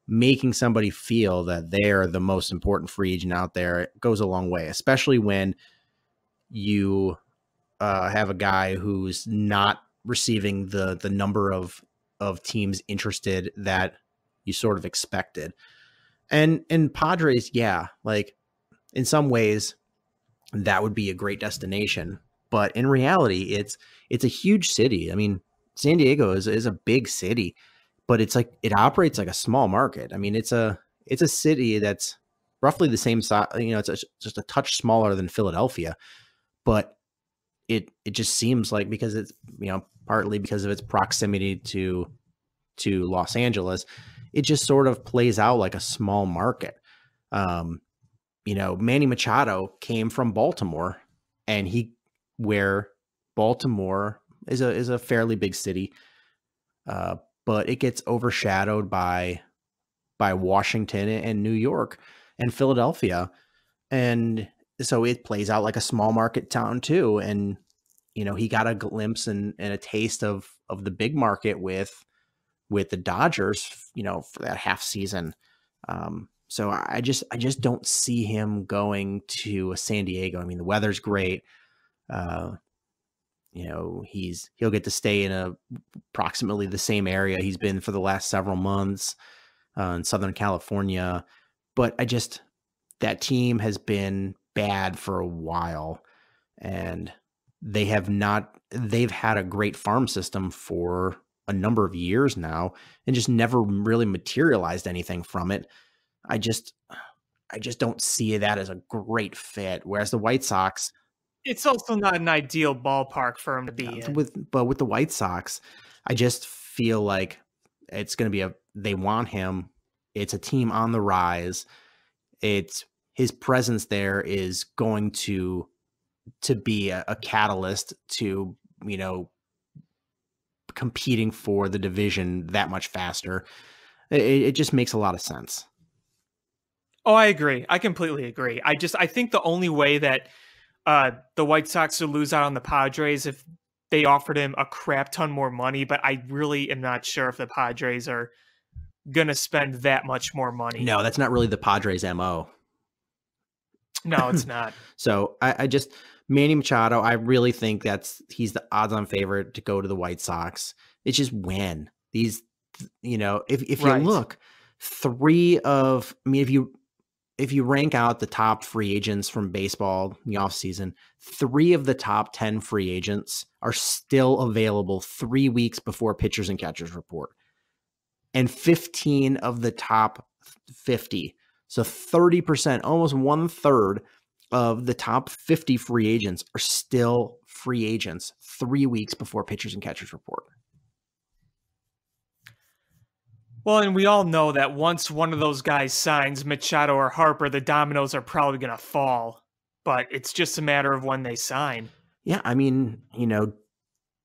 S3: making somebody feel that they're the most important free agent out there, it goes a long way, especially when you have a guy who's not receiving the number of teams interested that you sort of expected. And Padres, yeah, in some ways that would be a great destination, but in reality, it's a huge city. I mean, San Diego is a big city, but it operates like a small market. I mean, it's a city that's roughly the same size. It's just a touch smaller than Philadelphia, but it just seems like, because it's partly because of its proximity to Los Angeles, it just sort of plays out like a small market. Manny Machado came from Baltimore, and where Baltimore is a fairly big city, but it gets overshadowed by Washington and New York and Philadelphia. And so it plays out like a small market town too. And, he got a glimpse and a taste of the big market with the Dodgers, for that half season. So I just don't see him going to San Diego. I mean, the weather's great. He'll get to stay in approximately the same area he's been for the last several months in Southern California. But that team has been bad for a while, and they've had a great farm system for a number of years now and just never really materialized anything from it. I I just don't see that as a great fit. Whereas the White Sox,
S4: It's also not an ideal ballpark for him to be in.
S3: with the White Sox, I just feel like it's going to be they want him. It's a team on the rise. It's his presence there is going to be a catalyst to, competing for the division that much faster. It just makes a lot of sense.
S4: Oh, I agree. I completely agree. I think the only way that the White Sox would lose out on the Padres if they offered him a crap ton more money, but I really am not sure if the Padres are going to spend that much more money.
S3: No, that's not really the Padres' MO.
S4: No, it's not.
S3: So I just, Manny Machado, I really think he's the odds-on favorite to go to the White Sox. It's just when these, if you look, if you rank out the top free agents from baseball in the offseason, 3 of the top 10 free agents are still available 3 weeks before pitchers and catchers report. And 15 of the top 50. So 30%, almost 1/3 of the top 50 free agents are still free agents 3 weeks before pitchers and catchers report.
S4: Well, and we all know that once one of those guys signs, Machado or Harper, the dominoes are probably going to fall. But it's just a matter of when they sign.
S3: Yeah, I mean,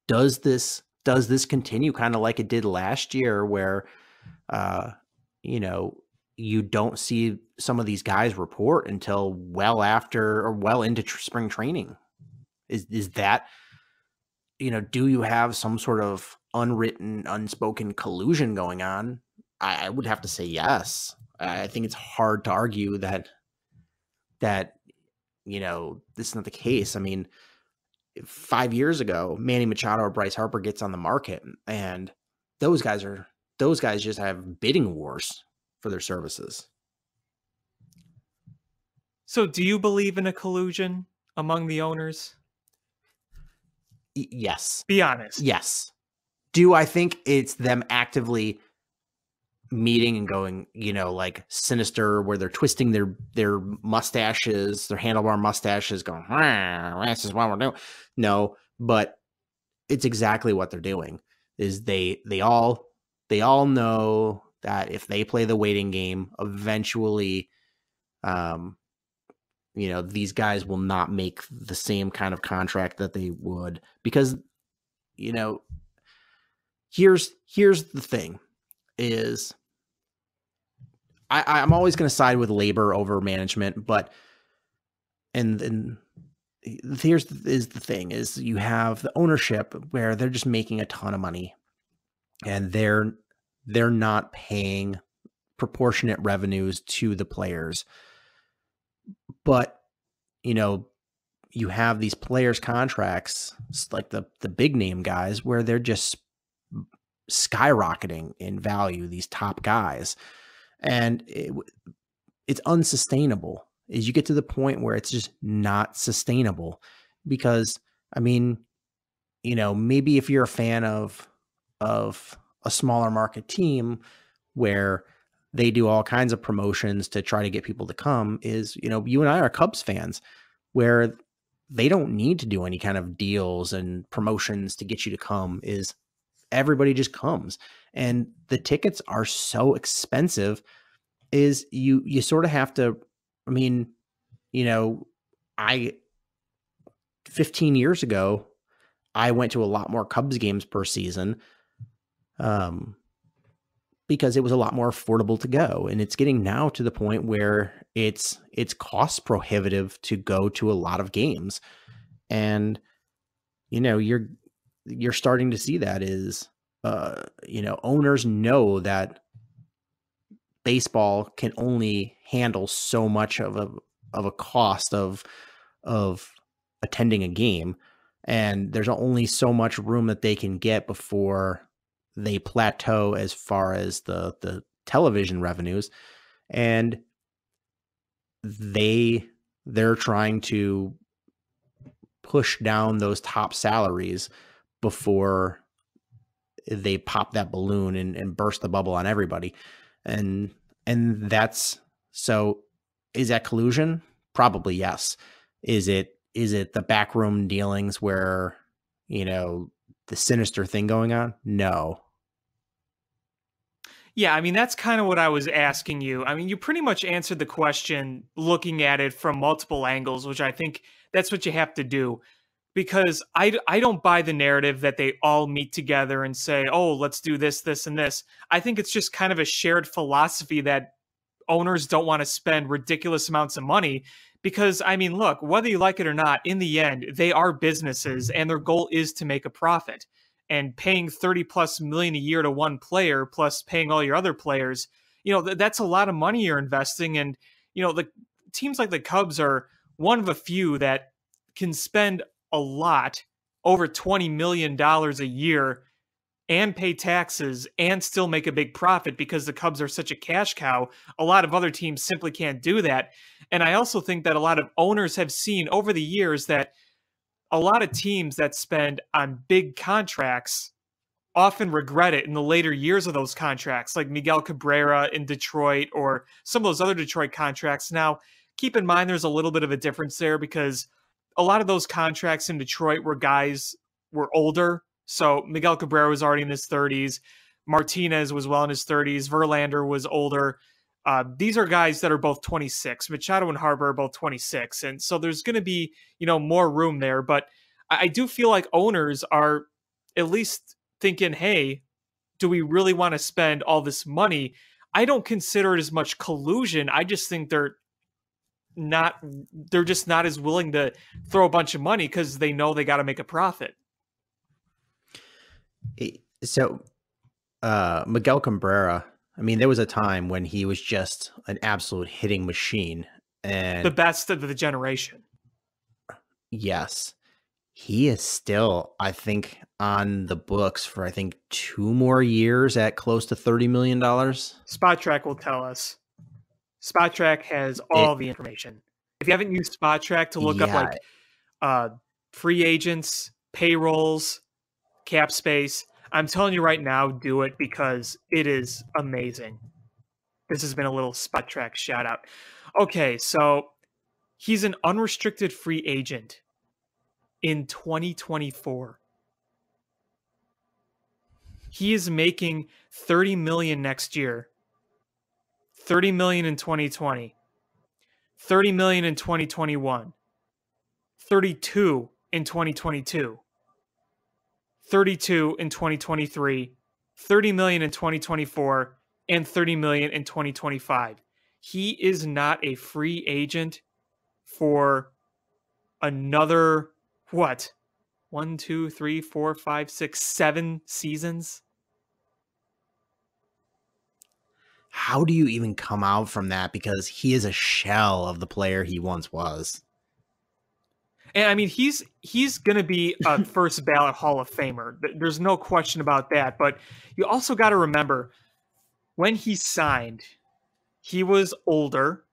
S3: does this continue kind of like it did last year where, you don't see some of these guys report until well after or well into spring training? Is that, do you have some sort of unwritten, unspoken collusion going on? I would have to say yes. I think it's hard to argue that this is not the case. I mean, 5 years ago, Manny Machado or Bryce Harper gets on the market, and those guys just have bidding wars for their services.
S4: So do you believe in a collusion among the owners?
S3: Yes.
S4: Be honest.
S3: Yes. Do I think it's them actively meeting and going, like sinister, where they're twisting their mustaches, their handlebar mustaches, going, this is what we're doing? No, but it's exactly what they're doing. Is they all know that if they play the waiting game, eventually, these guys will not make the same kind of contract that they would, because, here's the thing is I'm always going to side with labor over management, but, and here's the thing is you have the ownership where they're just making a ton of money and they're not paying proportionate revenues to the players. But, you have these players' contracts, like the big name guys, where they're just skyrocketing in value, these top guys. And it's unsustainable. Is you get to the point where it's just not sustainable. Because, I mean, maybe if you're a fan of a smaller market team where they do all kinds of promotions to try to get people to come, is, you and I are Cubs fans where they don't need to do any kind of deals and promotions to get you to come. Is everybody just comes, and the tickets are so expensive is you sort of have to, 15 years ago, I went to a lot more Cubs games per season, because it was a lot more affordable to go. And it's getting now to the point where it's cost prohibitive to go to a lot of games. And, you're starting to see that is, owners know that baseball can only handle so much of a cost of attending a game. And there's only so much room that they can get before they plateau as far as the television revenues. And they're trying to push down those top salaries before they pop that balloon and burst the bubble on everybody. And that's, so Is that collusion? Probably yes. Is it the backroom dealings where, the sinister thing going on? No.
S4: Yeah, I mean, that's kind of what I was asking you. I mean, you pretty much answered the question looking at it from multiple angles, which I think that's what you have to do. Because I don't buy the narrative that they all meet together and say, oh, let's do this, this, and this. I think it's just kind of a shared philosophy that owners don't want to spend ridiculous amounts of money. Because, I mean, look, whether you like it or not, in the end, they are businesses and their goal is to make a profit. And paying 30 plus million a year to one player plus paying all your other players, that's a lot of money you're investing. And, the teams like the Cubs are one of a few that can spend a lot, over $20 million a year, and pay taxes and still make a big profit because the Cubs are such a cash cow. A lot of other teams simply can't do that. And I also think that a lot of owners have seen over the years that a lot of teams that spend on big contracts often regret it in the later years of those contracts, like Miguel Cabrera in Detroit or some of those other Detroit contracts. Now, keep in mind there's a little bit of a difference there because a lot of those contracts in Detroit were guys were older. So Miguel Cabrera was already in his 30s. Martinez was well in his 30s. Verlander was older. These are guys that are both 26. Machado and Harper are both 26. And so there's going to be, more room there. But I do feel like owners are at least thinking, hey, do we really want to spend all this money? I don't consider it as much collusion. I just think they're just not as willing to throw a bunch of money because they know they got to make a profit.
S3: So Miguel Cabrera, I mean, there was a time when he was just an absolute hitting machine and
S4: the best of the generation.
S3: Yes. He is still, I think, on the books for, 2 more years at close to $30 million.
S4: Spot Track will tell us. Spot Track has all the information. If you haven't used Spot Track to look up free agents, payrolls, cap space, I'm telling you right now, do it because it is amazing. This has been a little Spot Track shout out. Okay, so he's an unrestricted free agent in 2024. He is making $30 million next year. $30 million in 2020. $30 million in 2021. $32 in 2022. $32 in 2023, $30 million in 2024, and $30 million in 2025. He is not a free agent for another, 1, 2, 3, 4, 5, 6, 7 seasons?
S3: How do you even come out from that? Because he is a shell of the player he once was.
S4: And I mean, he's going to be a first ballot Hall of Famer. There's no question about that. But you also got to remember, when he signed, he was older.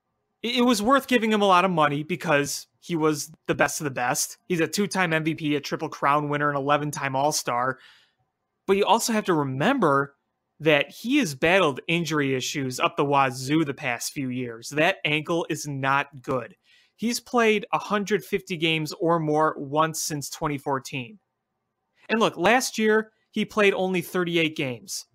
S4: It was worth giving him a lot of money because he was the best of the best. He's a 2-time MVP, a Triple Crown winner, an 11-time All-Star. But you also have to remember that he has battled injury issues up the wazoo the past few years. That ankle is not good. He's played 150 games or more once since 2014. And look, last year, he played only 38 games.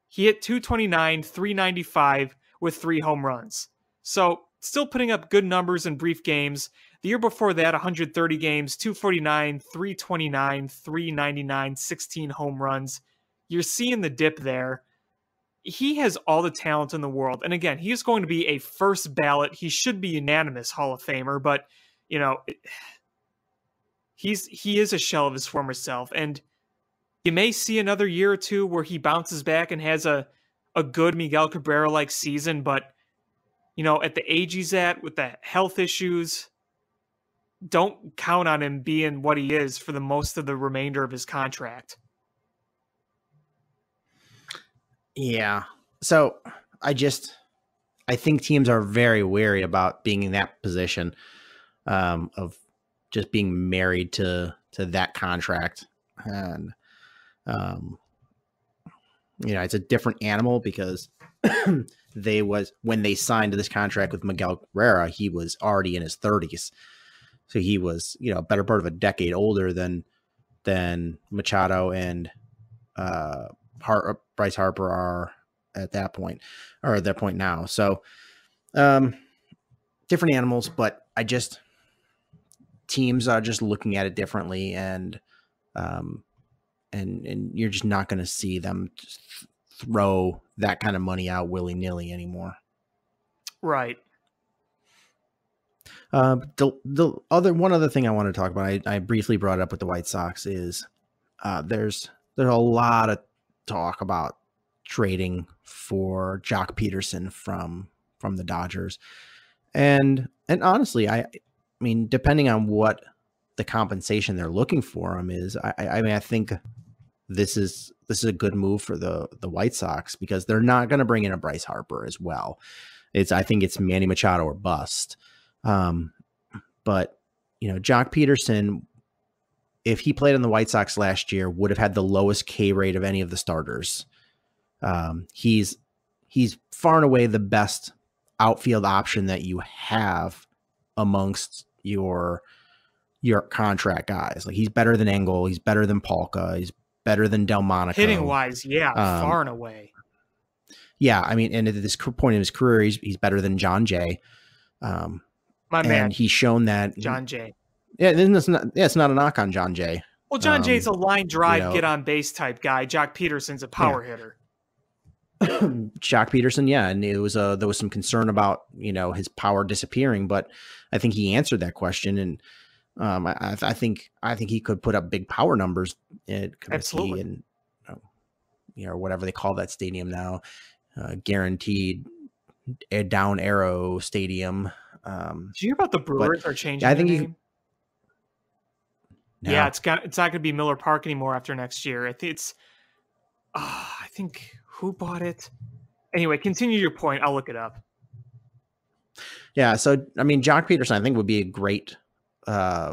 S4: He hit .229, .395 with 3 home runs. So, still putting up good numbers in brief games. The year before that, 130 games, .249, .329, .399, 16 home runs. You're seeing the dip there. He has all the talent in the world. And again, he is going to be a first ballot. He should be unanimous Hall of Famer, but he is a shell of his former self. And you may see another year or two where he bounces back and has a good Miguel Cabrera-like season, but at the age he's at with the health issues, don't count on him being what he is for the most of the remainder of his contract.
S3: Yeah. So I think teams are very wary about being in that position of just being married to that contract. And, it's a different animal because when they signed this contract with Miguel Cabrera, he was already in his 30s. So he was, a better part of a decade older than Machado and Bryce Harper are at that point, or at that point now. So different animals, but teams are just looking at it differently, and you're just not going to see them throw that kind of money out willy-nilly anymore.
S4: Right.
S3: One other thing I want to talk about, I briefly brought it up with the White Sox, is there's a lot of talk about trading for Jock Pederson from the Dodgers. And honestly, I mean, depending on what the compensation they're looking for him is, I think this is a good move for the White Sox, because they're not going to bring in a Bryce Harper as well. I think it's Manny Machado or bust. But Jock Pederson, if he played on the White Sox last year, would have had the lowest K rate of any of the starters. He's far and away the best outfield option that you have amongst your contract guys. Like, he's better than Engel, he's better than Polka, he's better than Delmonico.
S4: Hitting wise, far and away.
S3: Yeah, I mean, and at this point in his career, he's better than John Jay.
S4: My man,
S3: and he's shown that
S4: John Jay.
S3: Yeah, it's not a knock on John Jay.
S4: Well, John Jay's a line drive, get on base type guy. Jock Pederson's a power hitter.
S3: Jock Pederson, yeah, and there was some concern about his power disappearing, but I think he answered that question, and I think he could put up big power numbers at
S4: Absolutely,
S3: and or whatever they call that stadium now, guaranteed down arrow stadium.
S4: Did you hear about the Brewers are changing
S3: I think
S4: their name? Yeah, it's not going to be Miller Park anymore after next year. I think who bought it? Anyway, continue your point. I'll look it up.
S3: Yeah, so I mean, Jock Pederson, I think, would be a great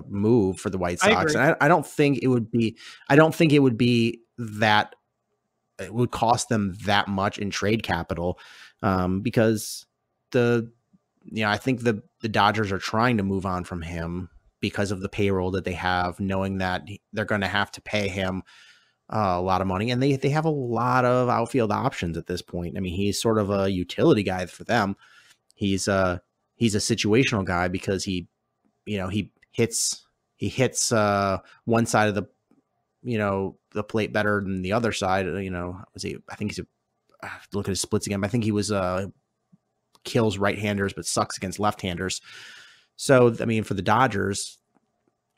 S3: move for the White Sox, and I don't think it would be. I don't think it would be that it would cost them that much in trade capital, because I think the Dodgers are trying to move on from him because of the payroll that they have, knowing that they're going to have to pay him a lot of money, and they have a lot of outfield options at this point. I mean, he's sort of a utility guy for them. He's a situational guy because he hits one side of the plate better than the other side. I think he's look at his splits again. But I think he was kills right-handers but sucks against left-handers. So I mean, for the Dodgers,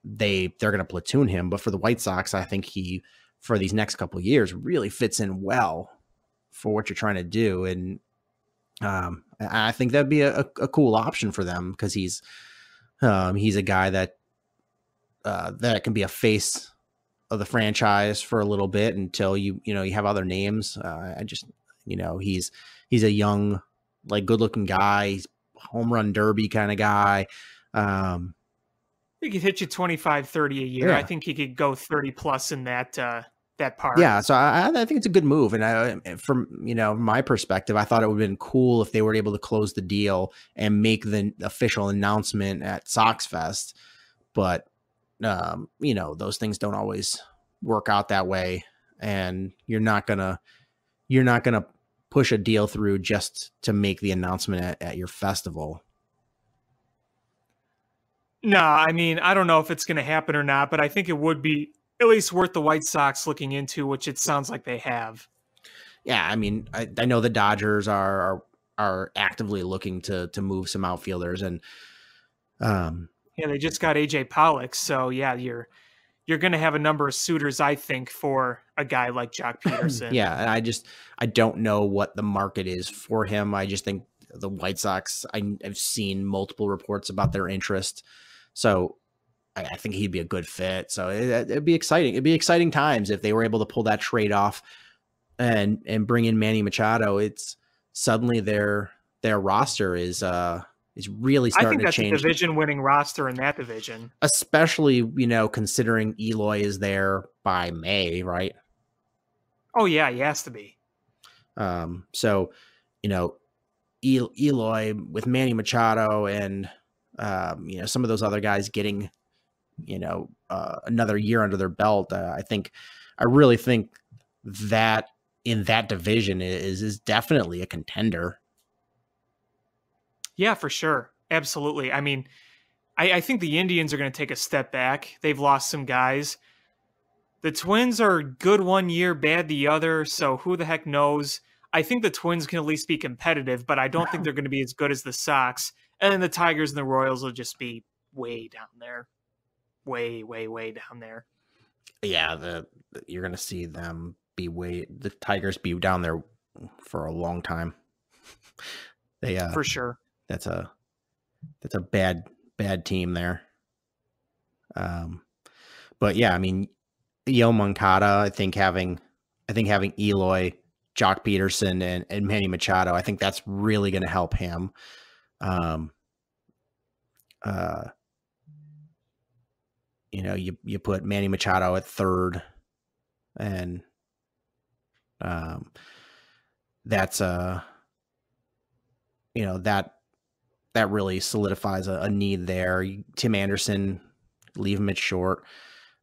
S3: they're going to platoon him, but for the White Sox, I think he, for these next couple of years, really fits in well for what you're trying to do. And I think that'd be a cool option for them, because he's a guy that can be a face of the franchise for a little bit until you have other names. He's a young, like, good looking guy. He's home run derby kind of guy.
S4: He could hit you 25, 30 a year.
S3: Yeah.
S4: I think he could go 30 plus in that part.
S3: Yeah, so I think it's a good move, and from my perspective, I thought it would have been cool if they were able to close the deal and make the official announcement at Sox Fest, but those things don't always work out that way, and you're not gonna push a deal through just to make the announcement at your festival.
S4: No, I mean, I don't know if it's going to happen or not, but I think it would be at least worth the White Sox looking into, which it sounds like they have.
S3: Yeah, I mean, I know the Dodgers are actively looking to move some outfielders, and
S4: they just got AJ Pollock, so yeah, you're going to have a number of suitors, I think, for a guy like Jock Pederson.
S3: Yeah, and I don't know what the market is for him. I just think the White Sox, I've seen multiple reports about their interest, so I think he'd be a good fit. So it'd be exciting. It'd be exciting times if they were able to pull that trade off and bring in Manny Machado. It's suddenly their roster is really starting to change.
S4: I think that's a division-winning roster in that division,
S3: especially considering Eloy is there by May, right?
S4: Oh yeah, he has to be.
S3: So Eloy with Manny Machado and, some of those other guys getting, another year under their belt. I really think that in that division is definitely a contender.
S4: Yeah, for sure. Absolutely. I mean, I think the Indians are going to take a step back. They've lost some guys. The Twins are good one year, bad the other, so who the heck knows? I think the Twins can at least be competitive, but I don't think they're going to be as good as the Sox. And then the Tigers and the Royals will just be way down there. Way, way, way down there.
S3: Yeah, you're going to see them the Tigers be down there for a long time.
S4: For sure.
S3: That's a bad team there. But yeah, I mean, Moncada, I think having Eloy, Jock Pederson, and Manny Machado, I think that's really going to help him. You put Manny Machado at third, and that's that really solidifies a need there. Tim Anderson, leave him at short.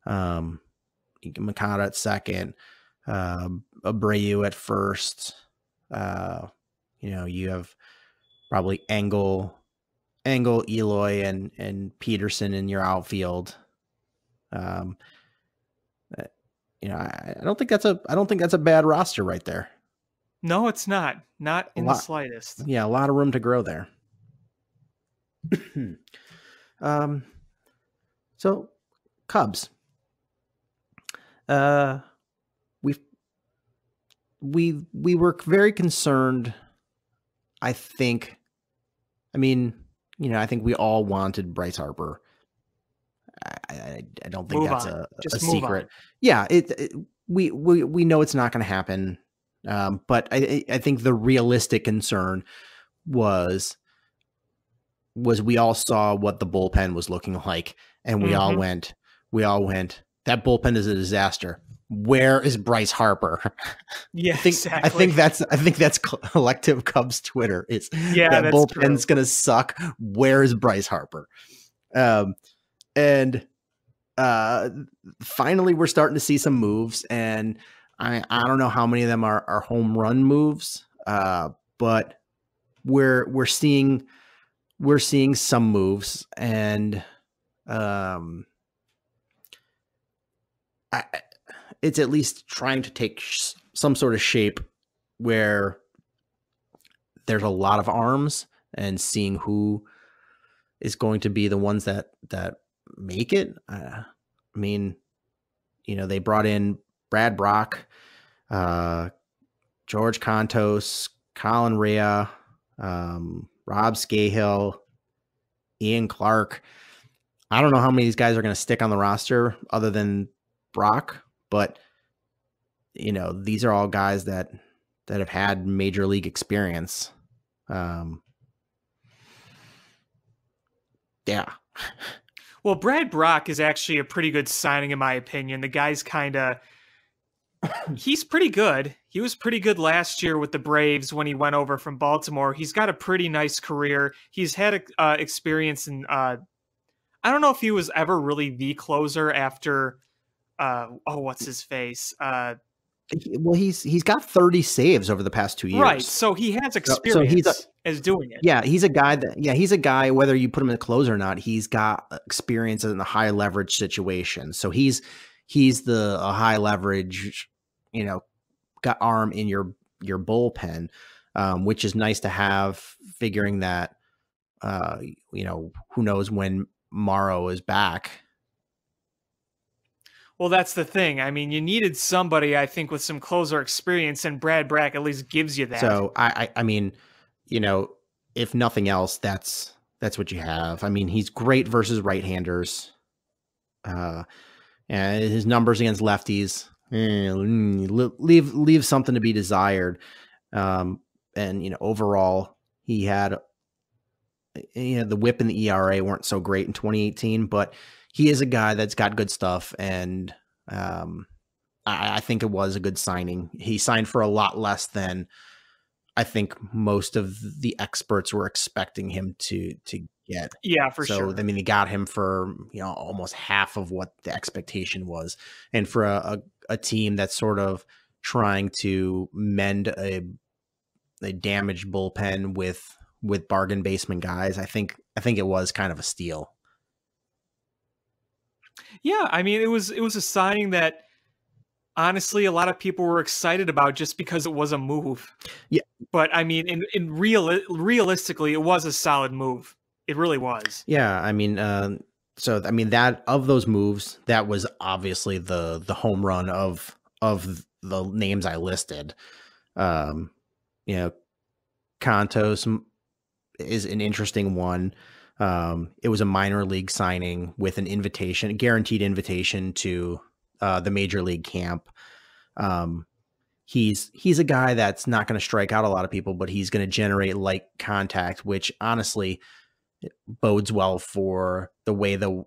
S3: Machado at second, Abreu at first. You have probably Engel, Eloy, and Pederson in your outfield. I don't think that's a bad roster right there.
S4: No, it's not. Not in the slightest.
S3: Yeah, a lot of room to grow there. So Cubs. We were very concerned. I think we all wanted Bryce Harper. I don't think that's a secret. On. Yeah, we know it's not going to happen. But I think the realistic concern was we all saw what the bullpen was looking like, and we all went, that bullpen is a disaster. Where is Bryce Harper?
S4: Yeah,
S3: I think that's collective Cubs Twitter. It's that bullpen's going to suck. Where is Bryce Harper? And finally we're starting to see some moves, and I don't know how many of them are home run moves, but we're seeing some moves, and it's at least trying to take some sort of shape where there's a lot of arms, and seeing who is going to be the ones that make it. They brought in Brad Brach, George Contos, Colin Rea, Rob Scahill, Ian Clark. I don't know how many of these guys are going to stick on the roster other than Brach, but these are all guys that have had major league experience. Yeah.
S4: Well, Brad Brach is actually a pretty good signing, in my opinion. The guy's he's pretty good. He was pretty good last year with the Braves when he went over from Baltimore. He's got a pretty nice career. He's had experience in, I don't know if he was ever really the closer after, what's his face?
S3: Well, he's got 30 saves over the past 2 years.
S4: Right. So he has experience as doing it.
S3: Yeah, he's a guy, whether you put him in the closer or not, he's got experience in the high leverage situation. So he's a high leverage, got arm in your bullpen, which is nice to have, figuring that, who knows when Morrow is back.
S4: Well, that's the thing. I mean, you needed somebody, I think, with some closer experience, and Brad Brach at least gives you that.
S3: So I mean, if nothing else, that's what you have. I mean, he's great versus right-handers. And his numbers against lefties leave something to be desired. And overall, he had the WHIP and the ERA weren't so great in 2018, but he is a guy that's got good stuff, and I think it was a good signing. He signed for a lot less than I think most of the experts were expecting him to get.
S4: Yeah, for
S3: so,
S4: sure.
S3: I mean, they got him for, almost half of what the expectation was. And for a team that's sort of trying to mend a damaged bullpen with bargain basement guys, I think it was kind of a steal.
S4: Yeah, I mean, it was a signing that honestly a lot of people were excited about just because it was a move.
S3: Yeah.
S4: But I mean, realistically, it was a solid move. It really was.
S3: Yeah, I mean, so I mean, that of those moves, that was obviously the home run of the names I listed. Cantos is an interesting one. It was a minor league signing with an invitation, a guaranteed invitation to the major league camp. He's a guy that's not going to strike out a lot of people, but he's going to generate light contact, which honestly bodes well for the way the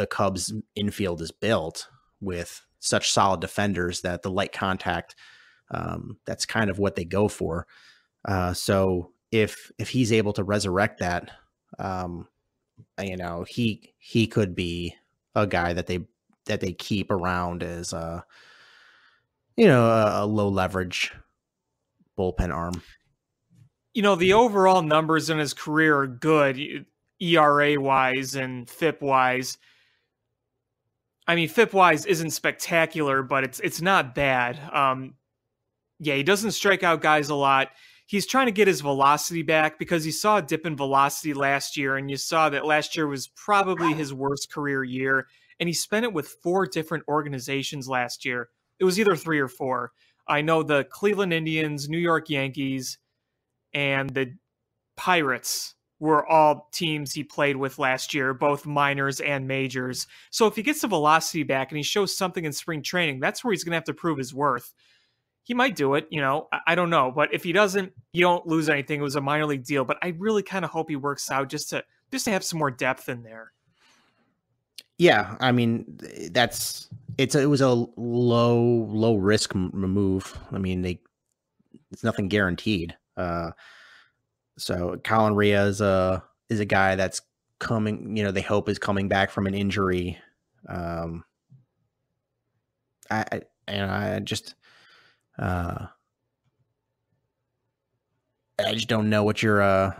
S3: Cubs infield is built, with such solid defenders that the light contact, that's kind of what they go for. So if he's able to resurrect that, he could be a guy that they keep around as a low leverage bullpen arm.
S4: The overall numbers in his career are good, ERA wise and FIP wise. I mean, FIP wise isn't spectacular, but it's not bad. Yeah, he doesn't strike out guys a lot. He's trying to get his velocity back because he saw a dip in velocity last year, and you saw that last year was probably his worst career year, and he spent it with 4 different organizations last year. It was either 3 or 4. I know the Cleveland Indians, New York Yankees, and the Pirates were all teams he played with last year, both minors and majors. So if he gets the velocity back and he shows something in spring training, that's where he's going to have to prove his worth. He might do it, I don't know. But if he doesn't, you don't lose anything. It was a minor league deal. But I really kind of hope he works out just to have some more depth in there.
S3: Yeah, I mean, it was a low risk move. I mean, it's nothing guaranteed. So Colin Ria is a guy that's coming, they hope is coming back from an injury. I just don't know what your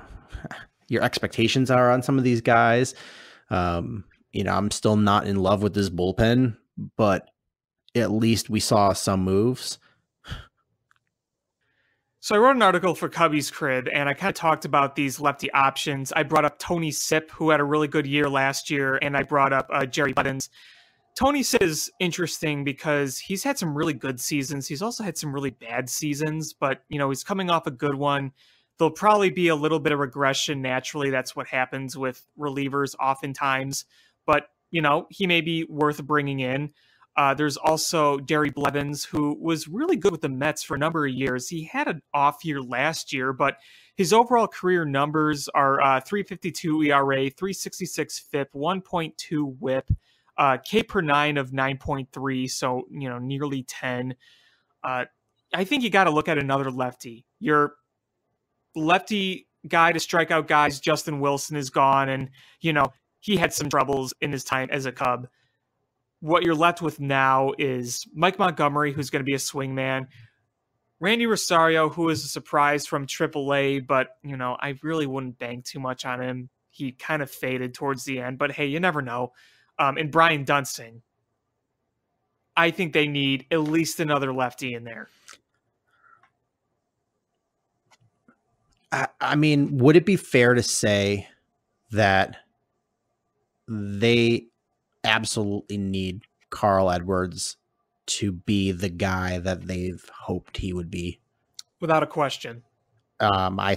S3: expectations are on some of these guys. I'm still not in love with this bullpen, but at least we saw some moves.
S4: So I wrote an article for Cubby's Crib, and I kind of talked about these lefty options. I brought up Tony Sipp, who had a really good year last year, and I brought up Jerry Buttons. Tony Sipp is interesting because he's had some really good seasons. He's also had some really bad seasons, but, he's coming off a good one. There'll probably be a little bit of regression naturally. That's what happens with relievers oftentimes. But, he may be worth bringing in. There's also Derry Blevins, who was really good with the Mets for a number of years. He had an off year last year, but his overall career numbers are 3.52 ERA, 3.66 FIP, 1.2 WHIP, K per 9 of 9.3, so nearly 10. I think you got to look at another lefty. Your lefty guy to strike out guys, Justin Wilson, is gone, and he had some troubles in his time as a Cub. What you're left with now is Mike Montgomery, who's going to be a swingman. Randy Rosario, who is a surprise from AAA, but, I really wouldn't bank too much on him. He kind of faded towards the end, but hey, you never know. And Brian Dunston. I think they need at least another lefty in there.
S3: I mean, would it be fair to say that they absolutely need Carl Edwards to be the guy that they've hoped he would be?
S4: Without a question.
S3: I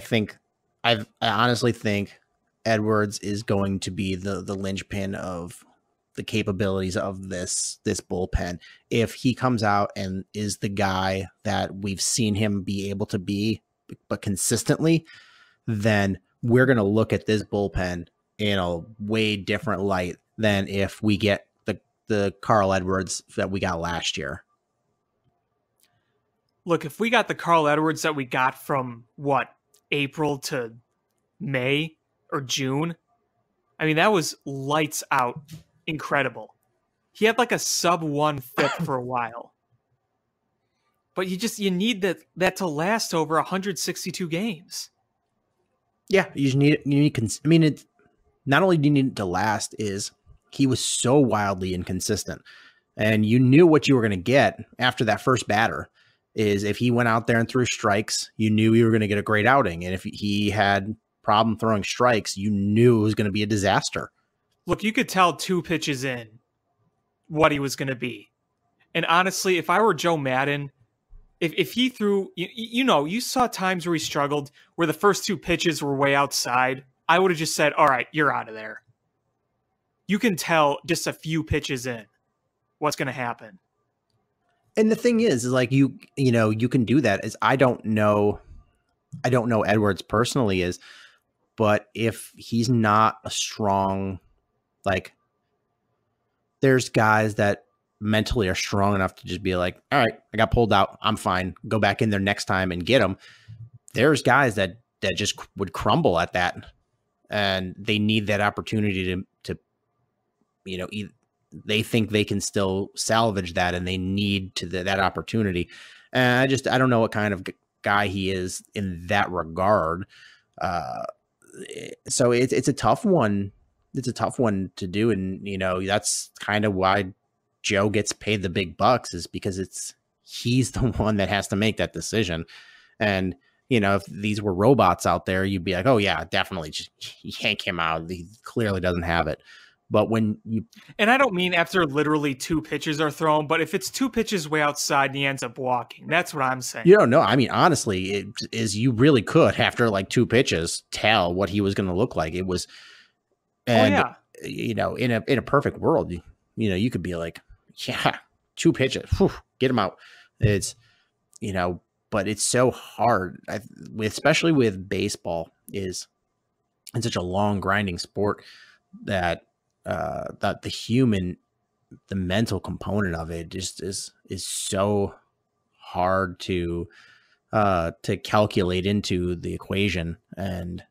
S3: honestly think Edwards is going to be the linchpin of the capabilities of this bullpen. If he comes out and is the guy that we've seen him be able to be, but consistently, then we're going to look at this bullpen in a way different light than if we get the Carl Edwards that we got last year.
S4: Look, if we got the Carl Edwards that we got from April to May or June, I mean, that was lights out incredible. He had like a sub 1 FIP for a while. But you need that to last over 162 games.
S3: Yeah, you just I mean, it not only do you need it to last, is he was so wildly inconsistent. And you knew what you were going to get after that first batter. Is if he went out there and threw strikes, you knew you were going to get a great outing. And if he had problem throwing strikes, you knew it was going to be a disaster.
S4: Look, you could tell 2 pitches in what he was going to be. And honestly, if I were Joe Madden, if he threw, you saw times where he struggled, where the first 2 pitches were way outside, I would have just said, all right, you're out of there. You can tell just a few pitches in what's going to happen.
S3: And the thing is like, you can do that. Is I don't know Edwards personally but if he's not a strong, like, there's guys that mentally are strong enough to just be like, all right, I got pulled out, I'm fine, go back in there next time and get them. There's guys that just would crumble at that, and they need that opportunity to they think they can still salvage that, and they need that opportunity. And I don't know what kind of guy he is in that regard. So it's a tough one. It's a tough one to do. And, that's kind of why Joe gets paid the big bucks, is because he's the one that has to make that decision. And, if these were robots out there, you'd be like, oh yeah, definitely just yank him out. He clearly doesn't have it. But when you,
S4: and I don't mean after literally 2 pitches are thrown, but if it's 2 pitches way outside and he ends up walking, that's what I'm saying.
S3: You don't know. I mean, honestly, it is, you really could, after like 2 pitches, tell what he was going to look like. It was, and in a perfect world, you could be like, yeah, 2 pitches, whew, get him out. It's, but it's so hard, especially with baseball, it's such a long grinding sport that the mental component of it just is so hard to calculate into the equation. And,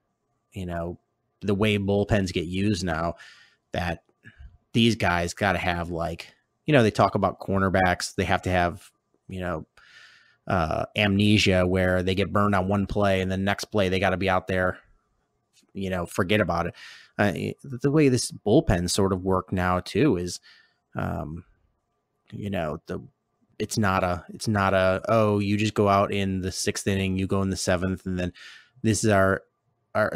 S3: the way bullpens get used now, that these guys got to have, like, they talk about cornerbacks, they have to have, amnesia, where they get burned on one play and the next play they got to be out there, forget about it. The way this bullpen sort of work now too is, it's not a, oh, you just go out in the 6th inning, you go in the 7th, and then this is our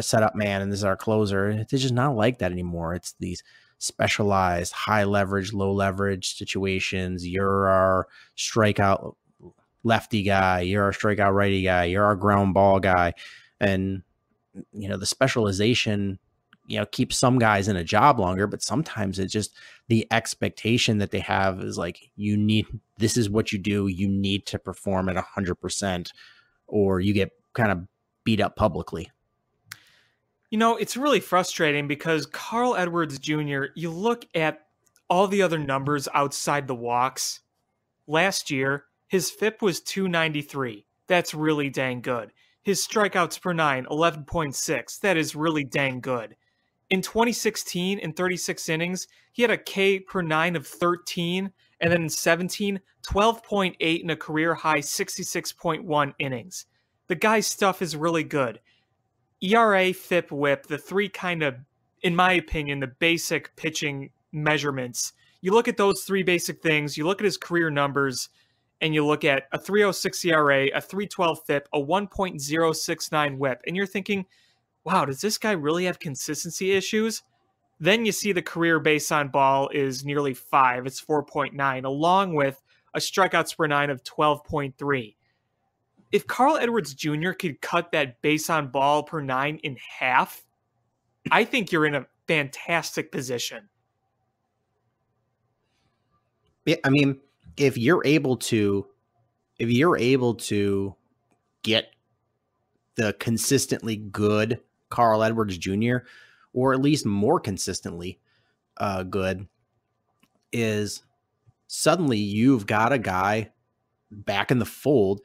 S3: setup man and this is our closer. It's just not like that anymore. It's these specialized high leverage, low leverage situations. You're our strikeout lefty guy, you're our strikeout righty guy, you're our ground ball guy. And, the specialization, keeps some guys in a job longer, but sometimes it's just the expectation that they have is like, this is what you do. You need to perform at 100%, or you get kind of beat up publicly.
S4: It's really frustrating because Carl Edwards Jr., you look at all the other numbers outside the walks. Last year, his FIP was 293. That's really dang good. His strikeouts per 9, 11.6. That is really dang good. In 2016, in 36 innings, he had a K per 9 of 13, and then in 17, 12.8 in a career-high 66.1 innings. The guy's stuff is really good. ERA, FIP, WHIP, the 3 kind of, in my opinion, the basic pitching measurements. You look at those 3 basic things, you look at his career numbers, and you look at a 3.06 ERA, a 3.12 FIP, a 1.069 WHIP, and you're thinking, wow, does this guy really have consistency issues? Then you see the career base on ball is nearly 5. It's 4.9, along with a strikeouts per 9 of 12.3. If Carl Edwards Jr. could cut that base on ball per 9 in half, I think you're in a fantastic position.
S3: Yeah, I mean, if you're able to get the consistently good Carl Edwards Jr., or at least more consistently good, is suddenly you've got a guy back in the fold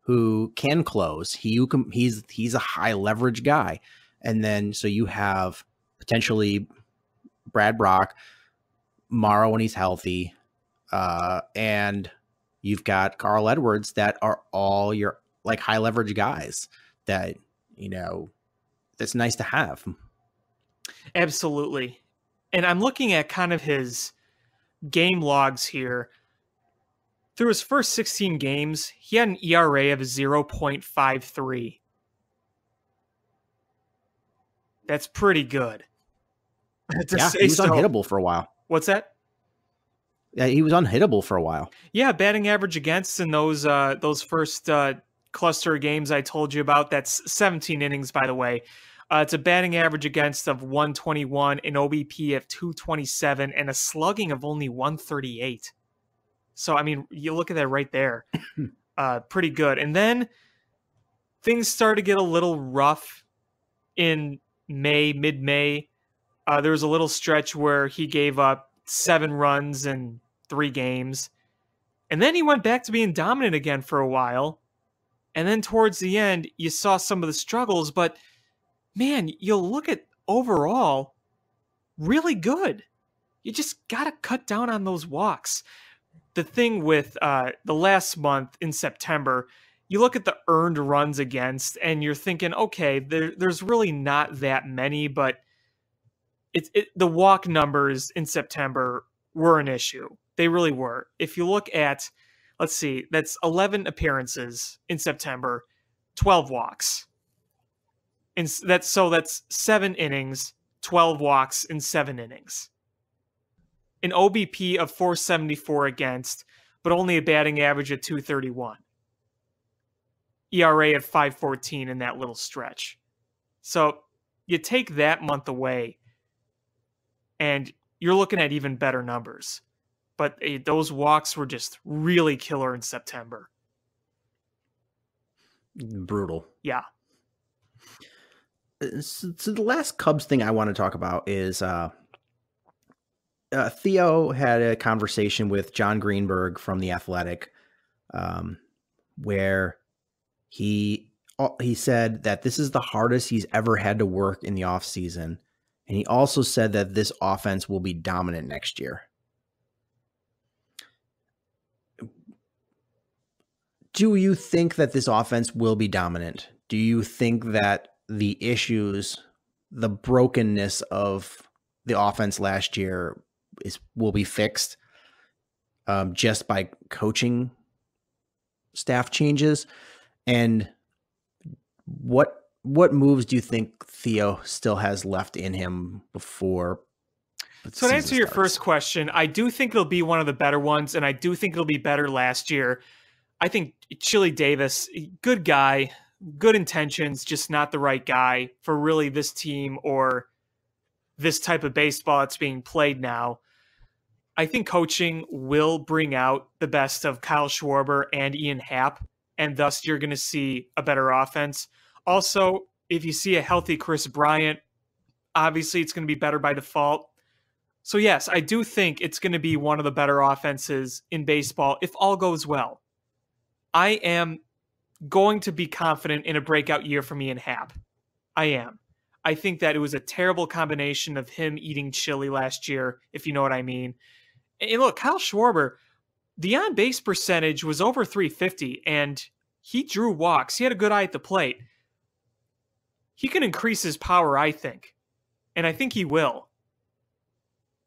S3: who can close. He's a high leverage guy. And then so you have potentially Brad Brach, Morrow when he's healthy, and you've got Carl Edwards that are all your like high leverage guys that, you know, that's nice to have.
S4: Absolutely. And I'm looking at kind of his game logs here. Through his first 16 games, he had an ERA of 0.53. That's pretty good.
S3: Yeah, he was unhittable for a while.
S4: What's that?
S3: Yeah, he was unhittable for a while.
S4: Yeah, batting average against in those first cluster of games I told you about. That's 17 innings, by the way. It's a batting average against of 121, an OBP of 227, and a slugging of only 138. So, I mean, you look at that right there. Pretty good. And then things started to get a little rough in mid-May. There was a little stretch where he gave up 7 runs in 3 games. And then he went back to being dominant again for a while. And then towards the end, you saw some of the struggles. But, man, you look at overall, really good. You just got to cut down on those walks. The thing with the last month in September, you look at the earned runs against, and you're thinking, okay, there's really not that many, but the walk numbers in September were an issue. They really were. If you look at, let's see, that's 11 appearances in September, 12 walks. And that's 7 innings, 12 walks in 7 innings. An OBP of 474 against, but only a batting average of 231. ERA of 514 in that little stretch. So you take that month away, and you're looking at even better numbers. But those walks were just really killer in September.
S3: Brutal.
S4: Yeah.
S3: So the last Cubs thing I want to talk about is Theo had a conversation with John Greenberg from The Athletic, where he said that this is the hardest he's ever had to work in the offseason. And he also said that this offense will be dominant next year. Do you think that this offense will be dominant? Do you think that the issues, the brokenness of the offense last year will be fixed just by coaching staff changes? And what moves do you think Theo still has left in him before?
S4: So to answer your first question, I do think it'll be one of the better ones, and I do think it'll be better last year. I think Chili Davis, good guy, good intentions, just not the right guy for really this team or this type of baseball that's being played now. I think coaching will bring out the best of Kyle Schwarber and Ian Happ, and thus you're going to see a better offense. Also, if you see a healthy Chris Bryant, obviously it's going to be better by default. So yes, I do think it's going to be one of the better offenses in baseball if all goes well. I am going to be confident in a breakout year from Ian Happ. I am. I think that it was a terrible combination of him eating chili last year, if you know what I mean. And look, Kyle Schwarber, the on-base percentage was over 350, and he drew walks. He had a good eye at the plate. He can increase his power, I think. And I think he will.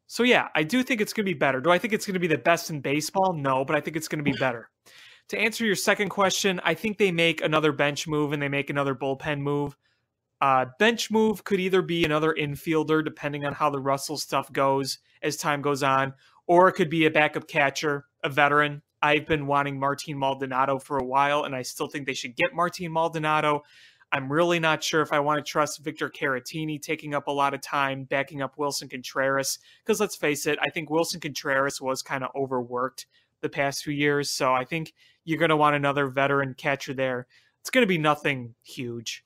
S4: So yeah, I do think it's going to be better. Do I think it's going to be the best in baseball? No, but I think it's going to be better. To answer your second question, I think they make another bench move and they make another bullpen move. Bench move could either be another infielder, depending on how the Russell stuff goes as time goes on, or it could be a backup catcher, a veteran. I've been wanting Martin Maldonado for a while, and I still think they should get Martin Maldonado. I'm really not sure if I want to trust Victor Caratini taking up a lot of time, backing up Wilson Contreras, because let's face it, I think Wilson Contreras was kind of overworked the past few years, so I think you're going to want another veteran catcher there. It's going to be nothing huge.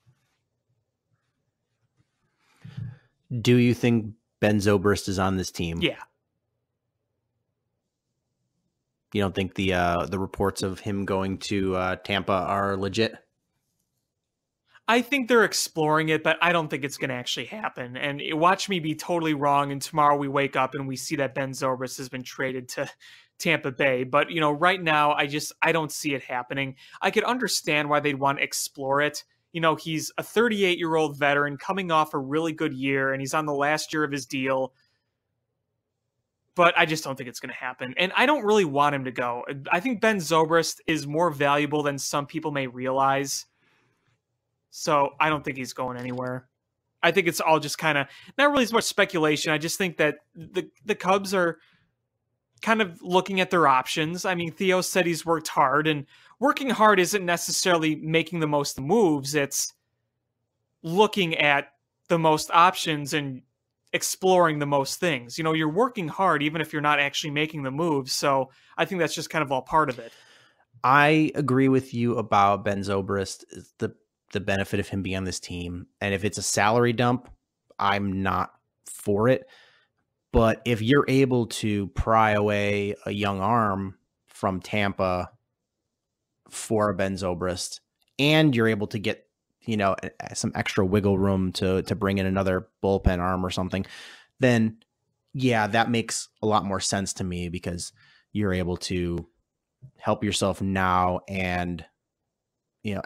S3: Do you think Ben Zobrist is on this team?
S4: Yeah.
S3: You don't think the reports of him going to Tampa are legit?
S4: I think they're exploring it, but I don't think it's going to actually happen. And watch me be totally wrong, and tomorrow we wake up and we see that Ben Zobrist has been traded to Tampa Bay. But, right now, I don't see it happening. I could understand why they'd want to explore it. He's a 38-year-old veteran coming off a really good year, and he's on the last year of his deal. But I just don't think it's going to happen. And I don't really want him to go. I think Ben Zobrist is more valuable than some people may realize. So I don't think he's going anywhere. I think it's all just kind of not really as much speculation. I just think that the Cubs are kind of looking at their options. I mean, Theo said he's worked hard, and working hard isn't necessarily making the most moves. It's looking at the most options and exploring the most things. You're working hard even if you're not actually making the moves. So I think that's just kind of all part of it.
S3: I agree with you about Ben Zobrist. The benefit of him being on this team. And if it's a salary dump, I'm not for it. But if you're able to pry away a young arm from Tampa for a Ben Zobrist, and you're able to get, some extra wiggle room to bring in another bullpen arm or something, then yeah, that makes a lot more sense to me, because you're able to help yourself now and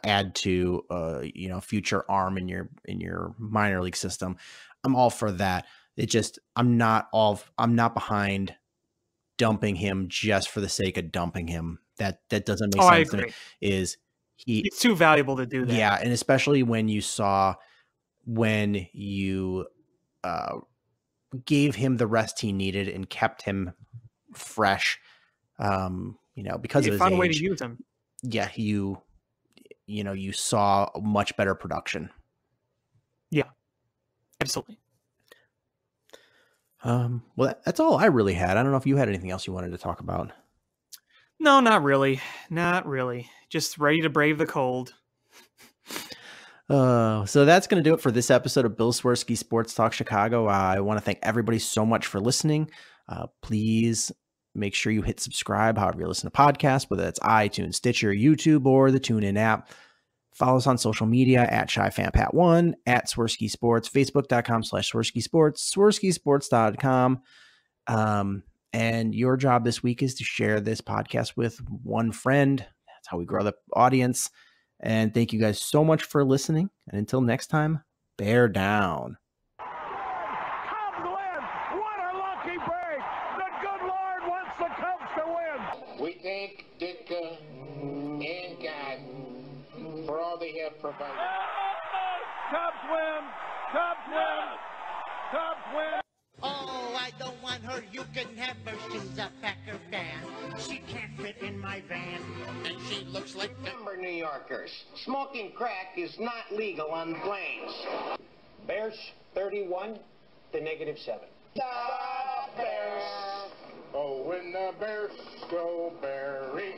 S3: add to future arm in your minor league system. I'm all for that. I'm not behind dumping him just for the sake of dumping him. That doesn't make sense to me. He's
S4: too valuable to do that.
S3: Yeah, and especially when you gave him the rest he needed and kept him fresh. Because of his
S4: found
S3: age.
S4: a way to use him.
S3: Yeah, you saw much better production.
S4: Yeah, absolutely.
S3: Well, that's all I really had. I don't know if you had anything else you wanted to talk about.
S4: No, not really. Not really. Just ready to brave the cold.
S3: So that's going to do it for this episode of Bill Swirsky Sports Talk Chicago. I want to thank everybody so much for listening. Please make sure you hit subscribe however you listen to podcasts, whether that's iTunes, Stitcher, YouTube, or the TuneIn app. Follow us on social media at ShyFanPat1, at Swirsky Sports, Facebook.com/Swirsky Sports, SwirskySports.com. And your job this week is to share this podcast with one friend. That's how we grow the audience. And thank you guys so much for listening. And until next time, bear down.
S5: Cubs win! What a lucky break! The good Lord wants the Cubs to win!
S6: We thank Dick and God for all they have provided.
S5: Cubs win! Cubs win! Cubs win!
S7: Oh, I don't want her. You can have her. She's a Packer fan. She can't fit in my van.
S6: And she looks like timber New Yorkers. Smoking crack is not legal on planes. Bears 31 to -7. The Bears.
S5: Oh, when the Bears go berry.